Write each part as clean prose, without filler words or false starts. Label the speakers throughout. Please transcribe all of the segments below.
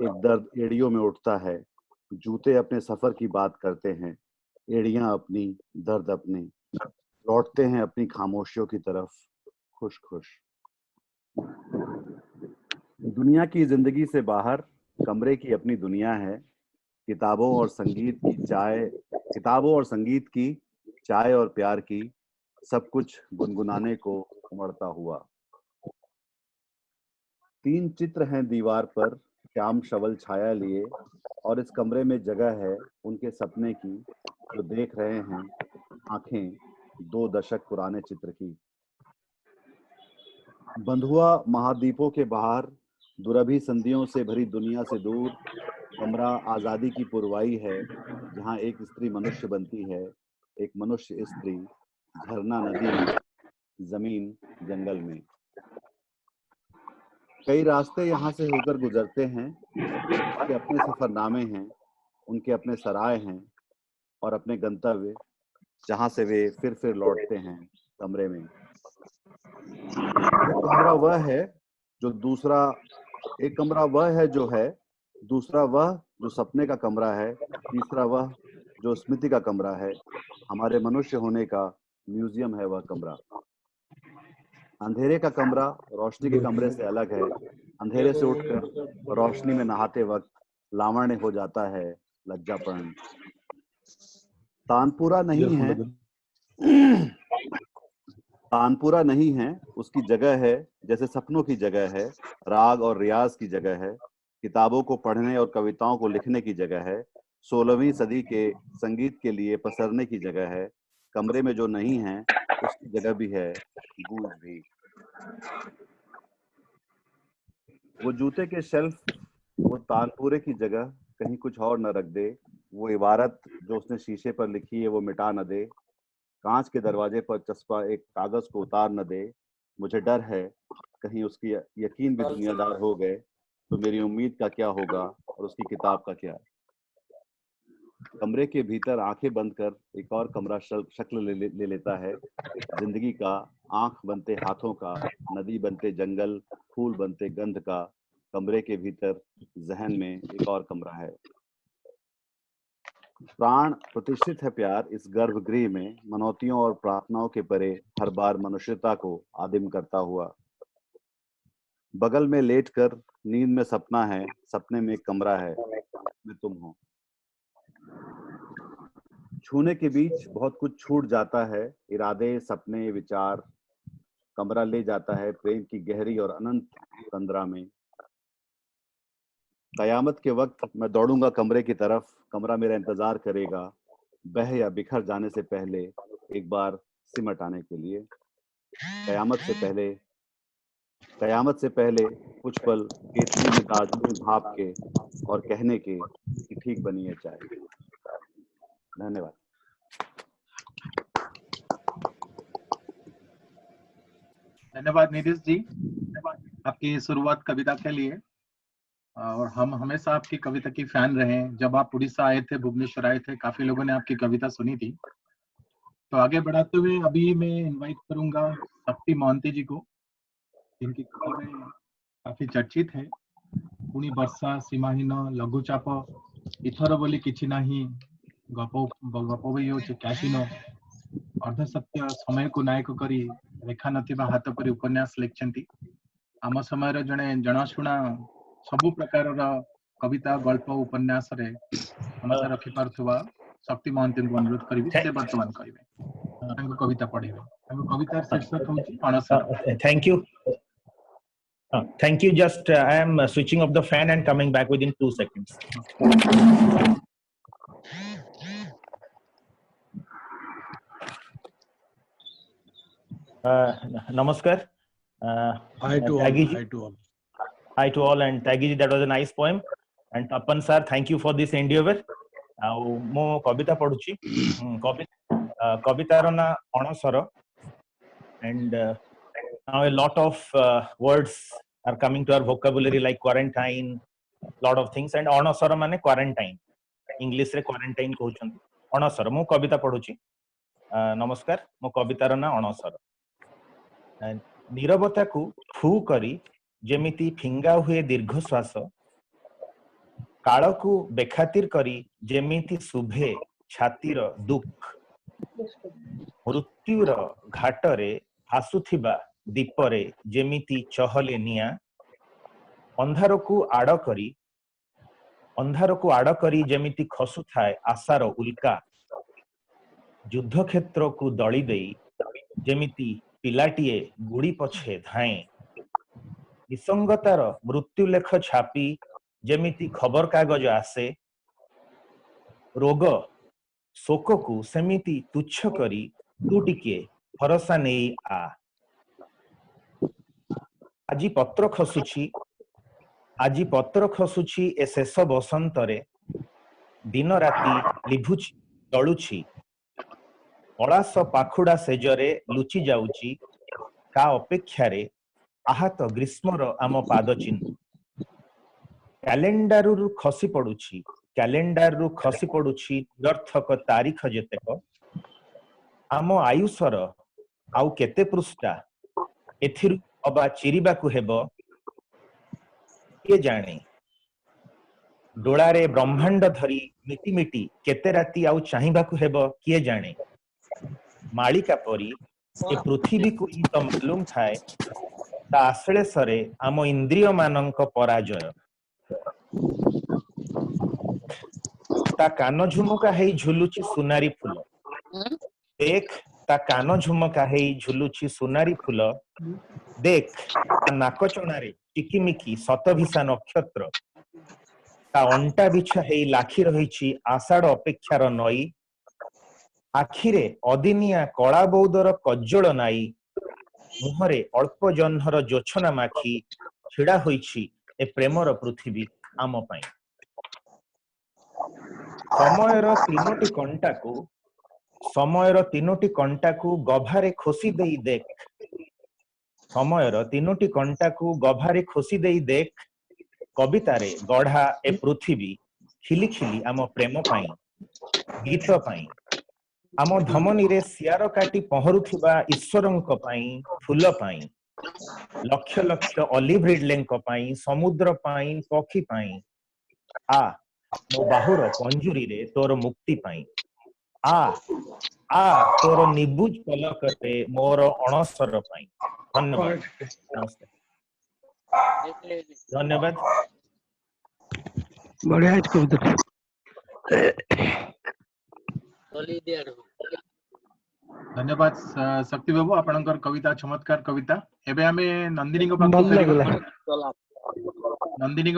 Speaker 1: एक दर्द एड़ियों में उठता है। जूते अपने सफर की बात करते हैं, एड़ियां अपनी, दर्द अपने। लौटते हैं अपनी खामोशियों की तरफ, खुश खुश। दुनिया की जिंदगी से बाहर कमरे की अपनी दुनिया है। किताबों और संगीत की चाय, किताबों और संगीत की, चाय और प्यार की, सब कुछ गुनगुनाने को उमड़ता हुआ। 3 चित्र हैं दीवार पर, श्याम शवल छाया लिए, और इस कमरे में जगह है उनके सपने की, जो देख रहे हैं आंखें 2 दशक पुराने चित्र की। बंधुआ महाद्वीपों के बाहर, दुरभी संधियों से भरी दुनिया से दूर, कमरा आजादी की पुरवाई है, जहाँ एक स्त्री मनुष्य बनती है, एक मनुष्य स्त्री, झरना नदी में, जमीन जंगल में। कई रास्ते यहाँ से होकर गुजरते हैं, उनके अपने सफरनामे हैं, उनके अपने सराय हैं और अपने गंतव्य, जहाँ से वे फिर लौटते हैं कमरे में। एक कमरा वह है जो दूसरा एक कमरा वह है जो है, दूसरा वह जो सपने का कमरा है, तीसरा वह जो स्मृति का कमरा है। हमारे मनुष्य होने का म्यूजियम है वह कमरा। अंधेरे का कमरा रोशनी के कमरे से अलग है। अंधेरे से उठकर रोशनी में नहाते वक्त लावण्य हो जाता है लज्जापन। तानपुरा नहीं है, तानपुरा नहीं है, उसकी जगह है जैसे सपनों की जगह है, राग और रियाज की जगह है, किताबों को पढ़ने और कविताओं को लिखने की जगह है, 16वीं सदी के संगीत के लिए पसरने की जगह है। कमरे में जो नहीं है उसकी जगह भी है, गूंज भी। वो जूते के शेल्फ, वो तानपुरे की जगह कहीं कुछ और न रख दे। वो इबारत जो उसने शीशे पर लिखी है वो मिटा न दे। कांच के दरवाजे पर चस्पा एक कागज को उतार न दे। मुझे डर है कहीं उसकी यकीन भी दुनियादार हो गए तो मेरी उम्मीद का क्या होगा और उसकी किताब का क्या। कमरे के भीतर आंखें बंद कर एक और कमरा शक्ल ले लेता है, जिंदगी का, आंख बनते हाथों का, नदी बनते जंगल, फूल बनते गंध का। कमरे के भीतर जहन में एक और कमरा है। प्राण प्रतिष्ठित है प्यार इस गर्भगृह में, मनौतियों और प्रार्थनाओं के परे हर बार मनुष्यता को आदिम करता हुआ। बगल में लेटकर नींद में सपना है, सपने में एक कमरा है, मैं तुम हो। छूने के बीच बहुत कुछ छूट जाता है, इरादे, सपने, विचार। कमरा ले जाता है प्रेम की गहरी और अनंत तंद्रा में। कयामत के वक्त मैं दौड़ूंगा कमरे की तरफ, कमरा मेरा इंतजार करेगा, बह या बिखर जाने से पहले एक बार सिमट आने के लिए। कयामत से पहले, कयामत से पहले कुछ पल केतली में दार्जिलिंग भाप के और कहने के कि ठीक बनी है चाय। धन्यवाद।
Speaker 2: धन्यवाद नीतीश जी आपकी शुरुआत कविता के लिए। और हम हमेशा आपकी कविता की फैन रहे हैं। जब आप उड़ीसा आए थे, भुवनेश्वर आए थे, काफी लोगों ने आपकी कविता सुनी थी। तो आगे बढ़ाते हुए अभी मैं इनवाइट करूंगा शक्ति मोहंती जी को, जिनकी किताबें काफी चर्चित है। पुणी वर्षा, सीमाहीन, लघुचाप, इथर बोली किछि नाही, गप भी होचे कैसीन, अर्धसत्य, समय को नायक करी, रेखा नथिबा हाथ परी उपन्यास लिखछंती। आम समय जड़े जनाशुना सबु प्रकार कविता, गल्प, उपन्यास रे मनसा रखि पारुथुवा शक्ति महंती को अनुरोध करी से वर्तमान कहिबे कविता पढ़िबे। कवितार शीर्षक होची अणसर।
Speaker 3: Thank you. Just I am switching off the fan and coming back within 2 seconds. Namaskar.
Speaker 4: Hi to all.
Speaker 3: Hi to all, and Tagiji, that was a nice poem. And Tapan sir, thank you for this endeavor. Mo kavita paduchi. Kavitar na Anasara. And now a lot of words are coming to our vocabulary, like quarantine, lot of things. And Anasara mane quarantine. English re quarantine kohuchanti. Anasara. Mo kavita paduchi. Namaskar. Mo kavitar na Anasara. नीरवता को फू करी जेमिति फिंगा हुए दीर्घ श्वास, काळकु बेखातिर करी जेमिति शुभे छातीर दुख मृत्युर घाटरे भासुथिबा दीपरे जेमिति चहले निया अंधारकु आड़ करी जेमिति खसुथाए आशार उल्का युद्ध क्षेत्र को दली देई जेमिति पिलाटीए गुड़ी पछे धाए विसंगतार मृत्युलेख छापी जेमिति खबर कागज आसे रोग शोक को सेमिति तुच्छ करी तू टिके भरोसा नहीं आ आजी पत्र खसुची ए शेष बसंतरे दिन राति लिभुची जलुची पलास पाखुड़ा सेजरे लुचि जाउची का अपेक्षारे आहत ग्रीष्मर आम पाद चिन्ह कैलेंडरु खसी पड़ुची निरर्थक तारीख जेतेक आम आयुषर आउ केते पृष्ठा एथिरु अबा चिरिबाकु हेबो किए जाने डोलारे ब्रह्मांड धरी मिटी मिटी केते राति आउ चाहिबाकु हेबो किए जाने मालिका परी ए पृथ्वी को ही तो मालूम थाए ता आश्लेषरे आम इंद्रिय मानक पराजय ता कान झुमका हेई झुलुची सुनारी फूल देख ता कान झुमका हेई झुलुची सुनारी फूल देख ता नाक चणारे टिकिमिकी शतभिषा नक्षत्र ता अंटा बिछा हेई लाखी रहिची आषाढ़ अपेक्षार नई आखिरे अदिनिया कला बौदर कज्जल नाई मुहरे अल्प जह्नर जोछना माखी छिड़ा होईची ए प्रेमर पृथ्वी आम पाई समयर तीनोटी कंटाकू गभारे खोसी देई देख समयर तीनोटी कंटाकू गभारे खोसी देई देख कवितारे गढ़ा ए पृथ्वी खिली खिली आम प्रेम पाई गीत पाई आम धमनी रे सियार काटी पहरुथिबा ईश्वरंक पाई फूल पाई लक्ष लक्ष ऑलिव रिडलेंक पाई समुद्र पाई पक्षी पाई आ मो बाहुर पंजुरी रे तोर मुक्ति पाई आ तोर निबुज पलक रे मोर अणसर पाई धन्यवाद नमस्ते धन्यवाद
Speaker 4: बढ़िया है कविता
Speaker 2: धन्यवाद शक्ति बाबू आपनकर कविता चमत्कार कविता एबे हमें नंदिनी को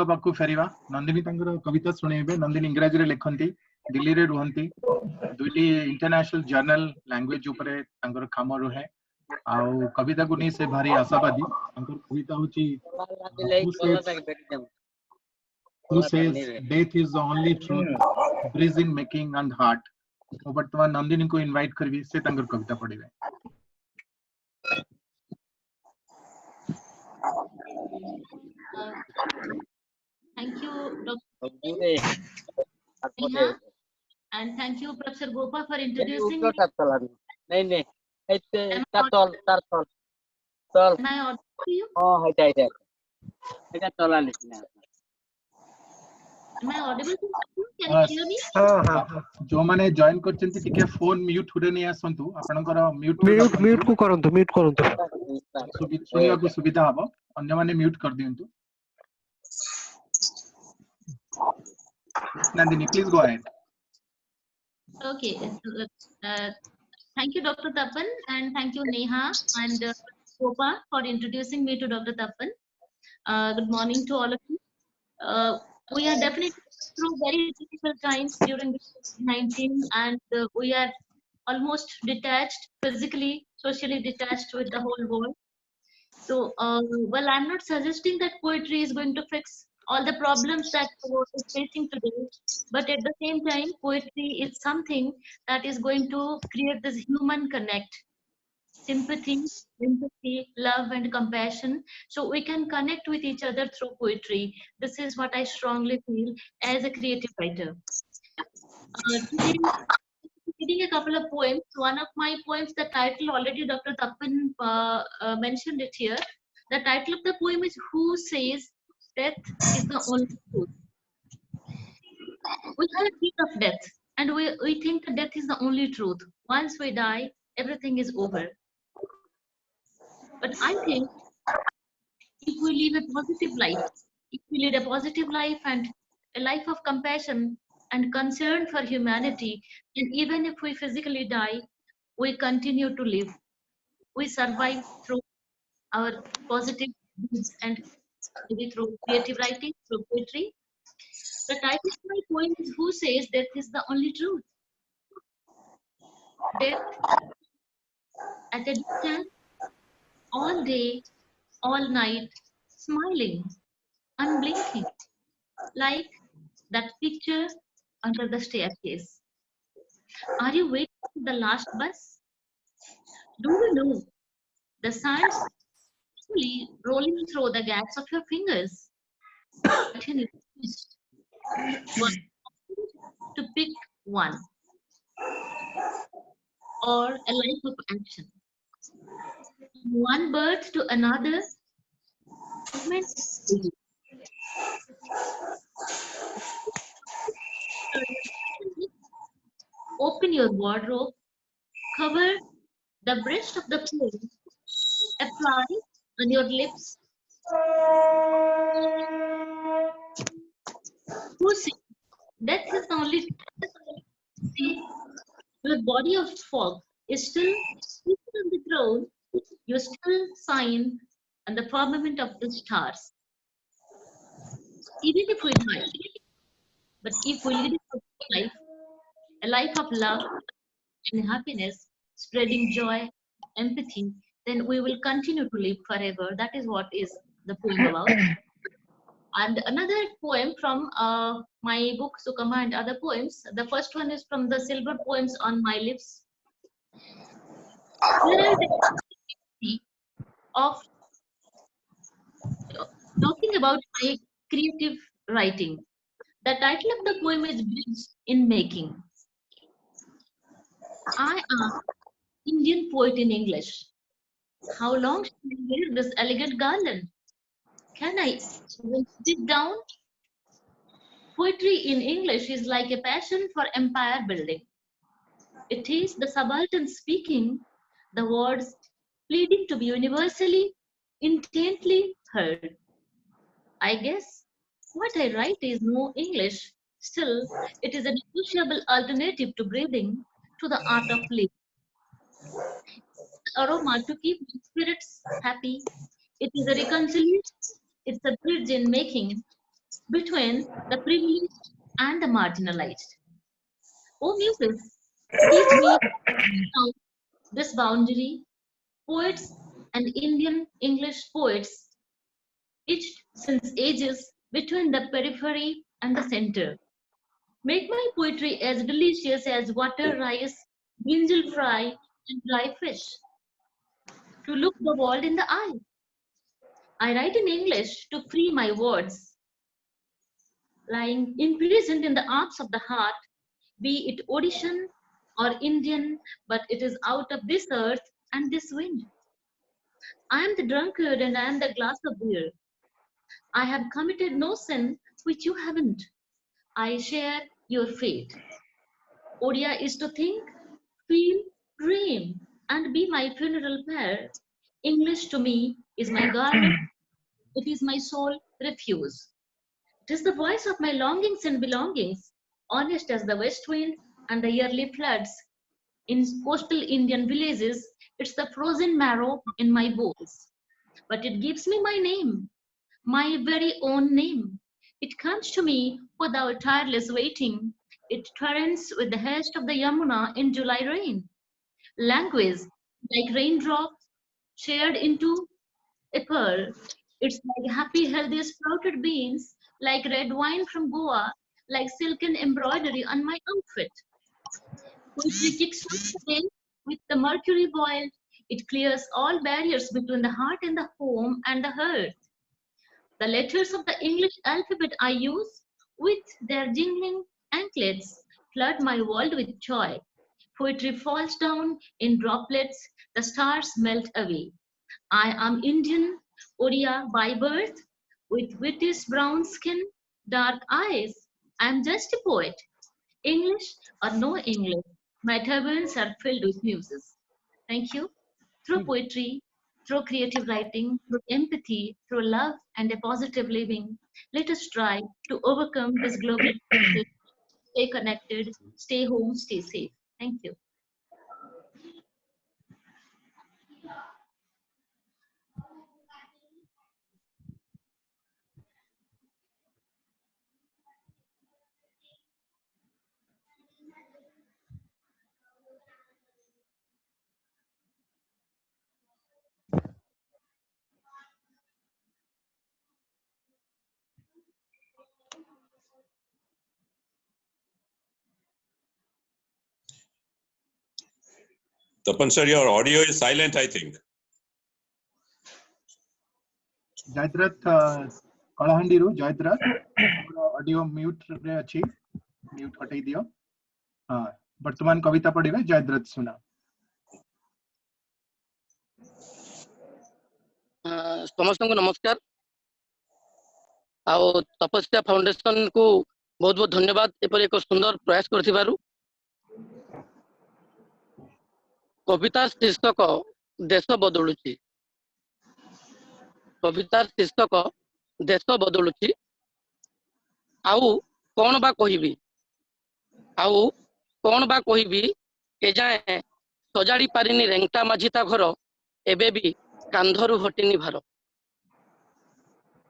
Speaker 2: पाखु फेरिबा नंदिनी तंगर कविता सुनेबे नंदिनी इंग्रजी रे लिखंती दिल्ली रे रुहंती दुली इंटरनेशनल जर्नल लैंग्वेज ऊपर तंगर काम रहे आउ कविता को नहीं से भारी आशावादी तंगर कविता होची who says death is the only truth breathing making and heart वर्तमान नंदिनी को इनवाइट करबी से तंगर कविता पढ़िबे
Speaker 5: Thank you, Dr. and thank you, Professor Gopa, for introducing me. Am I audible to you? Am I audible to you? Can you hear me?
Speaker 2: जो माने join करचंती टिके phone mute हुरे नै आसंतु आपनकर mute
Speaker 4: को करंतु
Speaker 2: सुनिया को सुविधा हबो अन्य माने म्यूट कर दियंतु Nandini, please go ahead.
Speaker 5: Okay. Thank you, Dr. Tapan, and thank you, Neha and Gopa, for introducing me to Dr. Tapan. Good morning to all of you. We are definitely through very difficult times during COVID-19, and we are almost detached, physically, socially detached with the whole world. So, well, I'm not suggesting that poetry is going to fix all the problems that the world is facing today, but at the same time, poetry is something that is going to create this human connect, sympathy, empathy, love, and compassion, so we can connect with each other through poetry. This is what I strongly feel as a creative writer. Today, reading a couple of poems. One of my poems, the title already Dr. Tapan mentioned it here. The title of the poem is "Who Says Death is the Only Truth." We have fear of death, and we think that death is the only truth. Once we die, everything is over. But I think if we live a positive life, if we lead a positive life and a life of compassion and concern for humanity, and even if we physically die, we continue to live. We survive through our positive deeds and maybe through creative writing, through poetry. The title of my poem is Who Says Death is the Only Truth? Death at a distance, all day, all night, smiling, unblinking, like that picture under the staircase. Are you waiting for the last bus? Do you know the sands slowly rolling through the gaps of your fingers? Until you twist one to pick one or a life of action. One birth to another, movement. Open your wardrobe, cover the breast of the poem, apply on your lips. Who says death is the only see your body of fog is still seated on the throne, you still sign on the firmament of the stars. Even if we die, but if we lead a life of love and happiness, spreading joy, empathy, then we will continue to live forever. That is what is the poem about. And another poem from my book Sukama and Other Poems. The first one is from the Silver Poems on My Lips. Where the of talking about my creative writing. The title of the poem is Bridge in Making. I am Indian poet in English. How long shall I wear this elegant garland? Can I sit down? Poetry in English is like a passion for empire building. It is the subaltern speaking, the words pleading to be universally, intently heard. I guess what I write is no English. Still, it is a negotiable alternative to breathing, to the art of living. Aroma to keep spirits happy. It is a reconciliation. It's a bridge in making between the privileged and the marginalized. Oh, Mucus, teach me now this boundary. Poets and Indian English poets itched since ages between the periphery and the center. Make my poetry as delicious as water rice, brinjal fry, and dry fish. To look the world in the eye. I write in English to free my words, lying imprisoned in the arms of the heart, be it Odishan or Indian, but it is out of this earth and this wind. I am the drunkard and I am the glass of beer. I have committed no sin which you haven't. I share your fate. Odia is to think, feel, dream, and be my funeral pyre. English to me is my garment. It is my sole refuse. It is the voice of my longings and belongings, honest as the west wind and the yearly floods. In coastal Indian villages, it's the frozen marrow in my bones. But it gives me my name, my very own name. It comes to me without tireless waiting. It torrents with the haste of the Yamuna in July rain. Language, like raindrops shared into a pearl. It's like happy, healthy sprouted beans, like red wine from Goa, like silken embroidery on my outfit. Poetry kicks off the day with the mercury boiled. It clears all barriers between the heart and the home and the hearth. The letters of the English alphabet I use, with their jingling anklets, flood my world with joy. Poetry falls down in droplets, the stars melt away. I am Indian, Odia by birth, with whitish brown skin, dark eyes, I am just a poet. English or no English, my turbans are filled with muses. Thank you. Through poetry, through creative writing, through empathy, through love and a positive living, let us try to overcome this global crisis. Stay connected, stay home, stay safe. Thank you.
Speaker 6: Tapan sir, your audio is silent, I think.
Speaker 2: Jayadratha Kalahandi रु Jayadratha audio mute रे अछि mute हटाई दियो। हां वर्तमान कविता पढ़िबे जयद्रथ सुना।
Speaker 7: समस्त को नमस्कार। आओ तपस्या फाउंडेशन को बहुत बहुत धन्यवाद एपर एक सुंदर प्रयास करथिबारु। कविता शीर्षक देश बदलुची। कविता शीर्षक देश बदलुची। आउ कौन बा कहिबी के जाए सजाड़ी पारिनी रेंगटा माझीता घर एबे भी कांधरू हटिनी भार।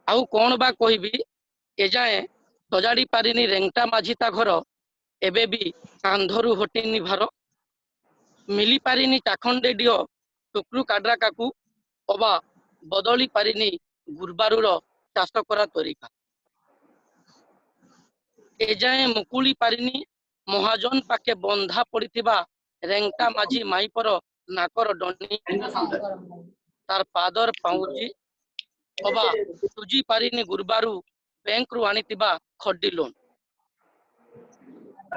Speaker 7: आउ कौन बा कहिबी के जाए सजाड़ी पारिनी रेंगटा माझीता घर एबे भी कांधरू हटिनी भार। मिली पारिनी चाखंडे डिओ टुकरू काड्रा काकू अबा बदली पारिनी गुरबारूर चाष करा तरीका। एजाए मुकुली पारिनी महाजन पाके बंधा पड़िथिबा रेंगटा माझी माईपर नाकर डनी तार पादर पाउजी अबा तुजी पारिनी गुरबारू बैंक रु आनिथिबा खड्डी लोन।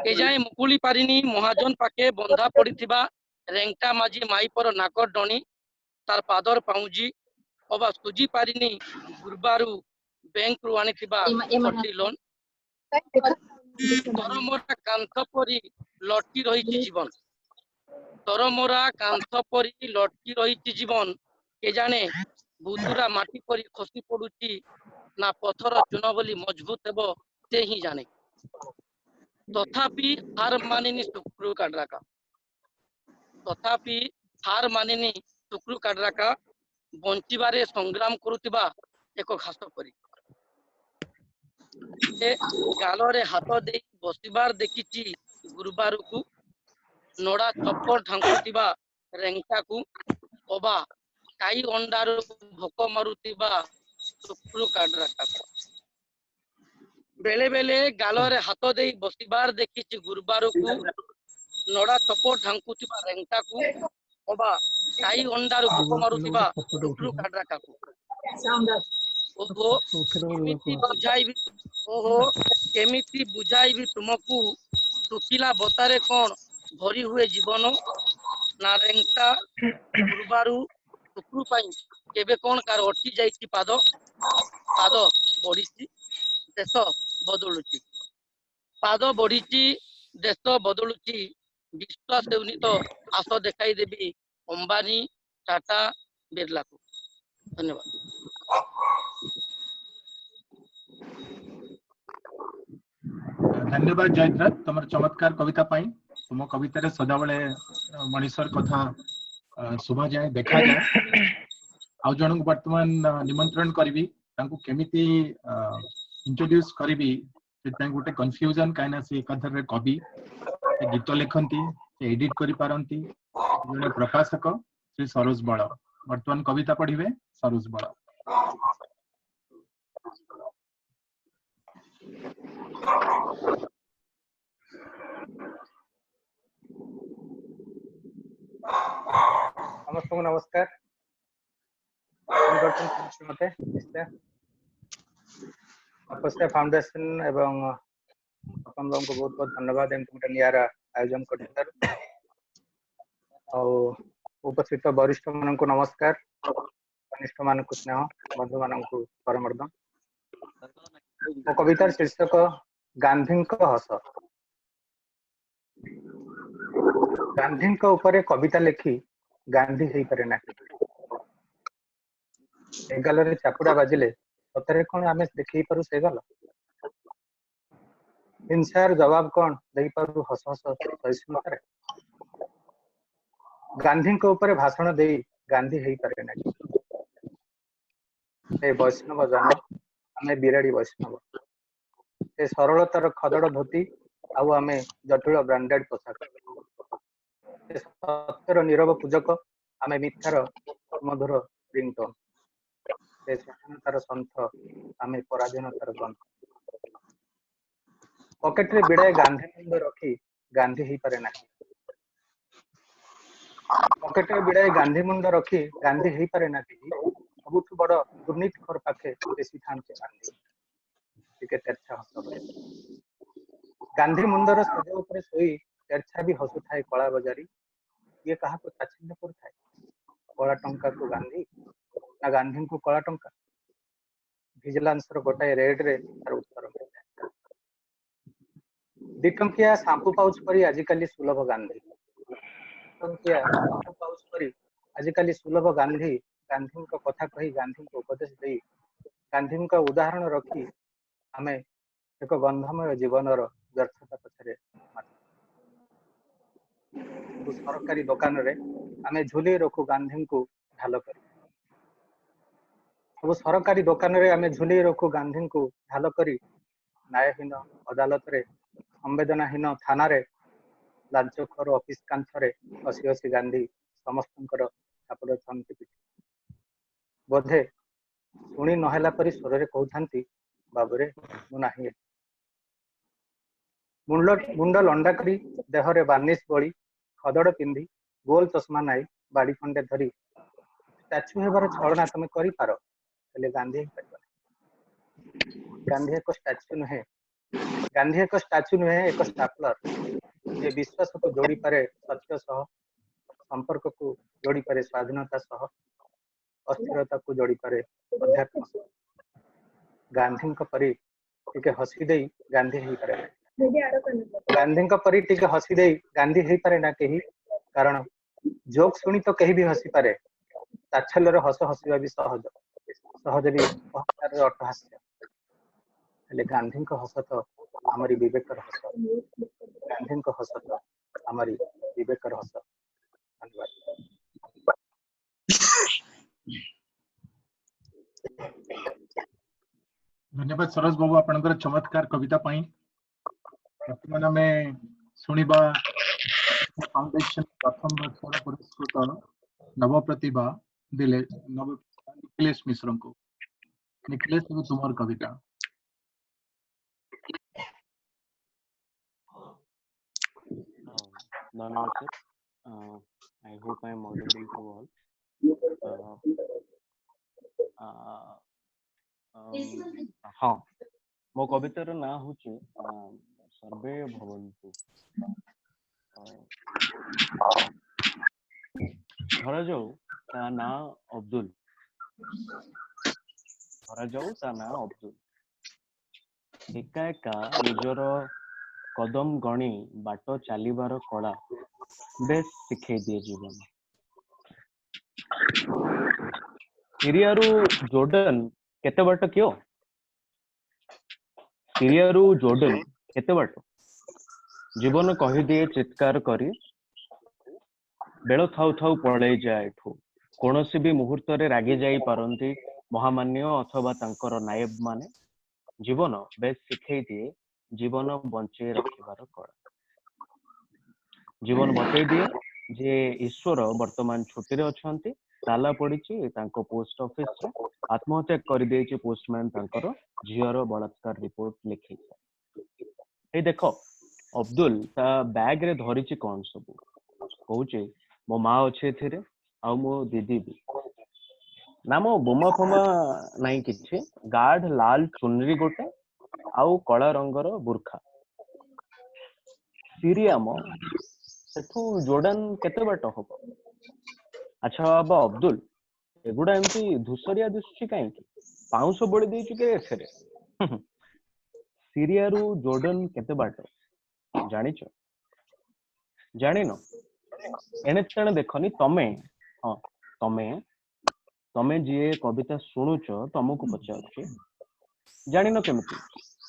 Speaker 7: एजाए मुकुली पारिनी महाजन पाके बंधा पड़िथिबा रेंगटा माझी माईपर नाकर डनी तार पादर पाउजी अबा तुजी पारिनी गुरबारू बैंक रु आनिथिबा खड्डी लोन। तरमोरा कांथ परी लटकी रही जीवन। तरमोरा कांथ परी लटकी रही जीवन। के जाने बुधुरा माटी परी खसी पड़ुची ना पथर चुन बोली मजबूत हेबो से ही जाने। तथापि हार मानिनी टुकरू काड्राका। तथापि हार मानिनी टुकरू काड्राका बंचिबारे संग्राम करुतिबा एक घास परी। गालरे हाथ दे बसिबार देखिची गुरुबारू को नड़ा चप्पर ढांकुतिबा रेंगटा को अबा काई अंडारू भोक मारुतिबा टुकरू काड्राका। बेले बेले गालरे हाथ दे बसिबार देखिची गुरुबारू को नड़ा चप्पर ढांकुतिबा रेंगटा को अबा काई अंडारू भोक मारुतिबा टुकरू काड्राका को। ओहो केमिति बुझाइबी केमिति बुझाइबी तुमको टुकिला बतारे कौन भरी हुए जीवन ना रेंगटा गुरुबारू टुकरू पाई केबे कौन कार अटकी जाइछि पाद पाद बढ़िछि देश बदलुची। पाद बढ़िछि देश बदलुची। विश्वास हेउनी तो आस देखाई देबी अंबानी टाटा बिरला को। धन्यवाद।
Speaker 2: धन्यवाद जयद्रथ तुम चमत्कार कविता पाई। तुम कविता रे सदा बेले मनीषर कथा सुबह जाए देखा जाए। आउ जन वर्तमान निमंत्रण करी केमिति इंट्रोड्यूस करी गोटे कन्फ्यूजन कहीं से कथर कवि गीत लिखती एडिट करी पारंती जने प्रकाशक श्री सरोज बळ वर्तमान कविता पढ़िबे सरोज बळ।
Speaker 8: समस्त को नमस्कार। मते तपस्या फाउंडेशन एवं अपन लोगों को बहुत बहुत धन्यवाद एमती नियारा आयोजन कर उपस्थित वरिष्ठ मान को नमस्कार। कनिष्ठ मान को स्नेह बंधु मान को परमर्दन। मो कवितार शीर्षक गांधी हस गांधी ऊपर कविता लिखि गांधी हो पारे ना एगाल चापुड़ा बाजिले सतरे कौन आम देख पारू से गल हिंसार जवाब कौन दे पारू हस हस सहिष्णुतार गांधी ऊपर भाषण दे गांधी हो पारे ना ए वैष्णव जन आमे बिराड़ी वैष्णव ए सरलतार खदड़ धोती आउ आमे जटिल ब्रांडेड पोशाक ए सत्यर नीरव पूजक आमे मिथ्यार मधुर रिंगटोन ए स्वाधीनतार सन्थ आमे पराधीनतार ग्रंथ पकेट रे बिड़ाए गांधी मुंड रखी गांधी हो पारे ना पकेट रे बिड़ाए गांधी मुंड रखी गांधी हो पारे ना सबुठ बड़ दुर्नीतिखोर पाखे बेसी थांते गांधी टिके तेरछा हस गांधी मुंडर सज उपर सोई तेरछा भी हसुए कला बजारी ये क्या ताच्छल्य कर कला टंका को गांधी ना गांधी को कला टंका विजिलेंस गोटाए रेड रे तार उत्तर मिल दिटंकिया सांपू पाउच पर आजिकल सुलभ गांधी दिटंकिया सांपू पाउच पर आजिकल सुलभ गांधी गांधी कथा कही गांधी उपदेश दे गांधी उदाहरण रखी आमे एक गंधमय जीवनर व्यर्थता पछरे सरकारी दुकान रे आमे झुली रखू गांधी को ढाल कर सब सरकारी दुकान रे आमे झुली रखू गांधी को ढाल करी न्यायहीन अदालत रे संवेदनाहीन थाना रे लांचखोर ऑफिस कांथरे हसी हसी गांधी समस्तंकर छापड़ छांती पिटी बोधे शुणी नहेला परी स्वर रे कहउथांती बाबुरे मु नाही मुंड लंडा करी देहरे बार्निश बड़ी खदड़ पिंधि गोल चश्मा नाई बाड़ी खंडे धरी स्टाच्यू हेबार छलना तुम करि पारो हेले गांधी गांधी एक स्टाच्यू नुहे गांधी एक स्टाच्यू नुहे एक स्टापलर ये विश्वास को जोड़ी पारे सत्य सह संपर्क को जोड़ी पारे स्वाधीनता सह अस्थिरता को जोड़ी पारे अध्यात्म सह गांधी परी टिके हसी दे गांधी हो पारे गांधी परी टिके हसी दे गांधी हो पारे ना कहीं कारण जोक शुणी तो कहीं भी हसी पारे ताच्छल्यर हस हसवा भी सहज सहज भी अट्टहास्य हेले गांधी हस तो आमरी विवेकर हस गांधी हस तो आमरी विवेकर हस धन्यवाद
Speaker 2: धन्यवाद सरोज बाबू आपनकर चमत्कार कविता पाई वर्तमान में सुनिबा फाउंडेशन प्रथम वर्षर पुरस्कृत नव प्रतिभा दिले निखिलेश मिश्र को निखिलेश तुम्हार कविता
Speaker 9: I hope I am audible to all. हाँ मो कवितार ना हूँ सर्वे भवन्तु धरा जाऊ ता ना अब्दुल एका एका निजर कदम गणी बाट चलिबार कला बेस शिखे दिए जीवन सीरियारू जोर्डन केते बाट क्यों सीरियारू जोर्डन केते बाट जीवन कहि दिए चित्कार करी बेल थाउ थाउ पड़े जाए कौन सी भी मुहूर्त रे रागी जाई पारंती महामान्य अथवा तांकर नायब माने जीवन बेस शिखे दिए जीवन बंचे रखिबार कला जीवन बतई दिए जे ईश्वर वर्तमान छुट्टी रे अछंती ताला पड़ीची तांको पोस्ट ऑफिस रे आत्महत्या कर देची पोस्टमैन तांकर झियर बलात्कार रिपोर्ट लिखि ए देखो अब्दुल ता बैग रे धरिची कोन सब कहूचे मो माँ अच्छे थे आ मो दीदी भी ना मो बोमा फोमा नहीं किछि गाढ़ लाल चुनरी गोटे आउ कला रंगर बुर्खा सीरिया मो सेठू जोर्डन केते बाट हबो अच्छा बाबा अब्दुल एगुडा एमती धूसरिया दिसुची काई पाउंस बोली देछि के एथरे सीरिया रु जोर्डन केते बाट जानिच जानिनो एने तेने देखनी तमे हाँ तमे तमे जी कविता शुणुच तुमको पचार जानिनो केमती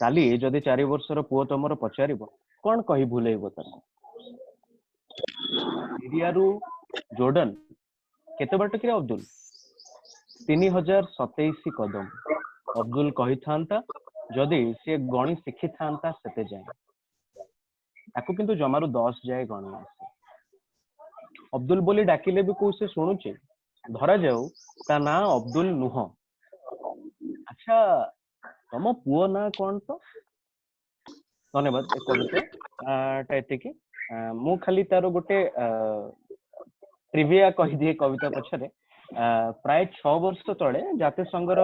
Speaker 9: काली जदि 4 वर्षर पुओ तुमर पचारिबो कोन कहि भूलेइबो त सीरिया रु जोर्डन केते बाट कि अब्दुल 3027 कदम अब्दुल कही था जदि सी गणी शिखी था से जाए ताकू किंतु जमारू 10 जाए गणी आसे अब्दुल बोली डाकिले भी को से शुणुचे धरा जाऊ ता ना अब्दुल नुह अच्छा तम पुओ ना कौन तो धन्यवाद एक कविता एतिकी मु खाली तार गोटे ट्रिविया कही दिए कविता पछरे प्राय 6 वर्ष तले जातीय संघर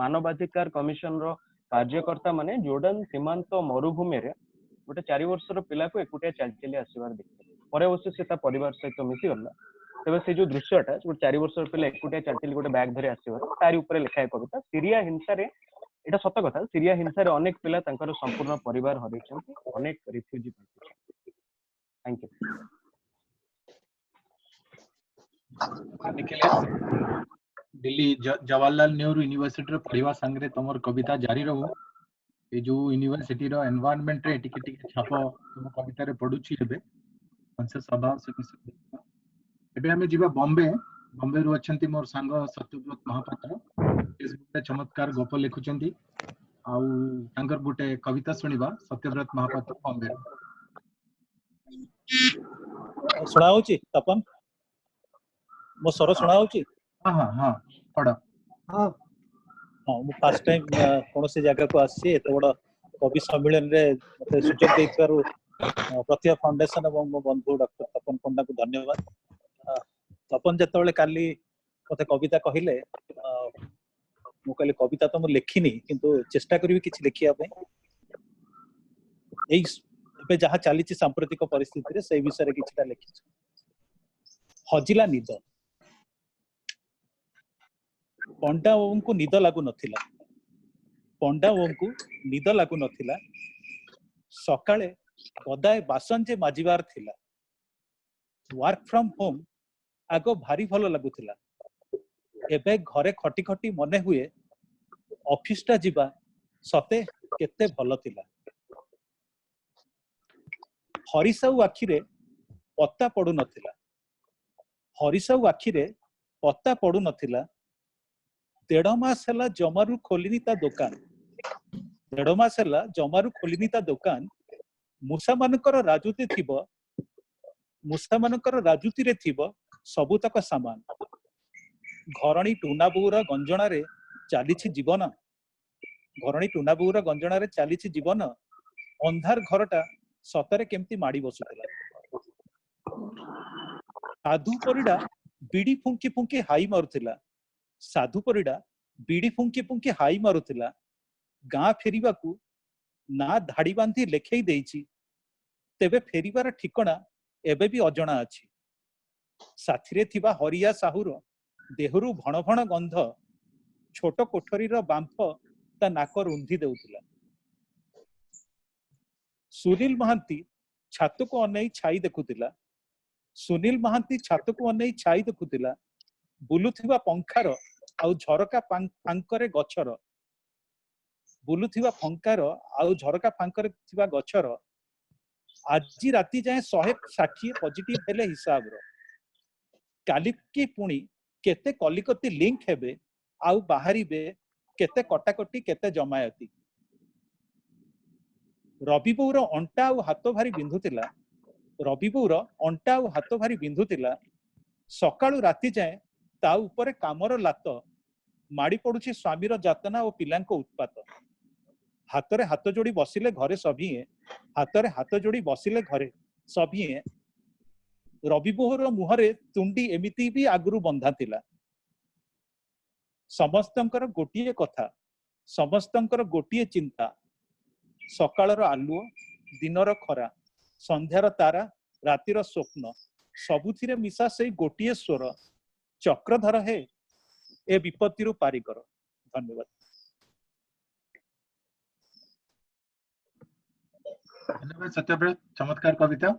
Speaker 9: मानवाधिकार कमिशन रो कार्यकर्ता माने जोर्डन सीमांत मरुभूमि रे गोटे 4 वर्षर पिला को एकुटिया चल चली आसबार देखते पर अवश्य से ता परिवार सहित मिसी गला तबे से जो दृश्यटा गोटे 4 वर्षर पिला एकुटिया चल चली गोटे बैग धरि आसबार तारि ऊपर लिखा कविता सीरिया हिंसा रे एटा सत कथा सीरिया हिंसा रे अनेक पिला तांकर संपूर्ण परिवार हरैछन्ति अनेक रिफ्यूजी पाइछन्ति thank you
Speaker 2: Delhi Jawaharlal Nehru university रे पढ़िवा संगे तुमर कविता जारी रहू ए जो यूनिवर्सिटी रो एनवायरनमेंट रे टिके टिके छाप तुम कविता रे पढुची हेबे पंच सभा से एबे हमें जीवा बॉम्बे रु अछंती मोर संग सत्यव्रत महापात्र फेसबुक रे चमत्कार गप लिखुचंती आउ तांकर गुटे कविता सुनिबा सत्यव्रत महापात्र बॉम्बे
Speaker 10: सुना होची तपन मो सर सुना होची
Speaker 2: हां हां हां पढ
Speaker 10: हां हां मु फर्स्ट टाइम कोन से जगह को आसी एत बड़ कवि सम्मेलन रे मते सुजोग देइथारु प्रतिभा फाउंडेशन एवं मो बंधु डॉक्टर तपन पंडा को धन्यवाद तपन जतबेले काली मते कविता कहिले मु कहले कविता तो मु लेखिनी किंतु चेष्टा करिवि किछि लेखिया पे एई पे जहा चलीछि सांप्रतिक परिस्थिति रे सेई विषय रे किछटा लेखि हजिला निद पंडा बाबू को निद लागू नथिला पंडा बाबू को निद लागू नथिला सकाळे गदाए बासन जे माजिबार थिला वर्क फ्रॉम होम आगो भारी भलो लागुथिला एबे घरे खटी खटी मने हुए ऑफिस टा जिबा सते केते भलो थिला हरिसाऊ आखिरे पत्ता पडु नथिला हरिसाऊ आखिरे पत्ता पडु नथिला 1.5 मास हला जमारू खोलिनी ता दुकान 1.5 मास हला जमारू खोलिनी ता दुकान मूसा मानकर राजुती थिबो मूसा मानकर राजुती रे थिबो सबु तक सामान घरणी टुना बुरा गंजणा रे चालीछि जीवन घरणी टुना बुरा गंजणा रे चालीछि जीवन अंधार घरटा सतरे केमती माडी बसुतला साधु परिडा बीड़ी फुंकी फुंकी हाई मारुथिला साधु परिडा बीड़ी फुंकी फुंकी हाई मारुथिला गाँ फेरिबा को ना धाड़ी बांधी लेखई देइछि तेबे फेरिबार ठिकणा एबे भी अजणा अछि साथिरे थिबा हरिया साहुर देहरु भण भण गंध छोट कोठरी रो बांफ ता नाक रुंधी देउथिला सुनील महांती छात को अनै छाई देखुथिला सुनील महांती छात को अनै छाई देखुथिला बुलुथिबा पंखार आउ झरका फांकरे गछर बुलुथिबा पंखार आउ झरका फांकरे थिबा गछर आजी राती जाए 160 पॉजिटिव हेले हिसाब रो काली की पुणी केते कलिकती लिंक हेबे आउ बाहरीबे केते कटाकटी केते जमायती रवि बौर अंटा आउ हाथ भारी बिंधुतिला रवि बौर अंटा आउ हाथ भारी बिंधुतिला सकाळु राती जाए ता ऊपर कामर लात माड़ी पड़ुछि स्वामीर जातना और पिलांको उत्पात हातरे हाथ जोड़ी बसिले घरे सभिए हातरे हाथ जोड़ी बसिले घरे सभिए रवि बोहर मुहरे तुंडी एमिति भी आगुरु बंधा थिला समस्तंकर गोटिए कथा समस्तंकर गोटिए चिंता सकाळर आलुओ दिनर खरा संध्यार तारा रातिर स्वप्न सबुथिरे मिसा से गोटिए स्वर चक्रधर हे ए विपत्ति पारिकर धन्यवाद।
Speaker 2: धन्यवाद सत्यव्रत, चमत्कार कविता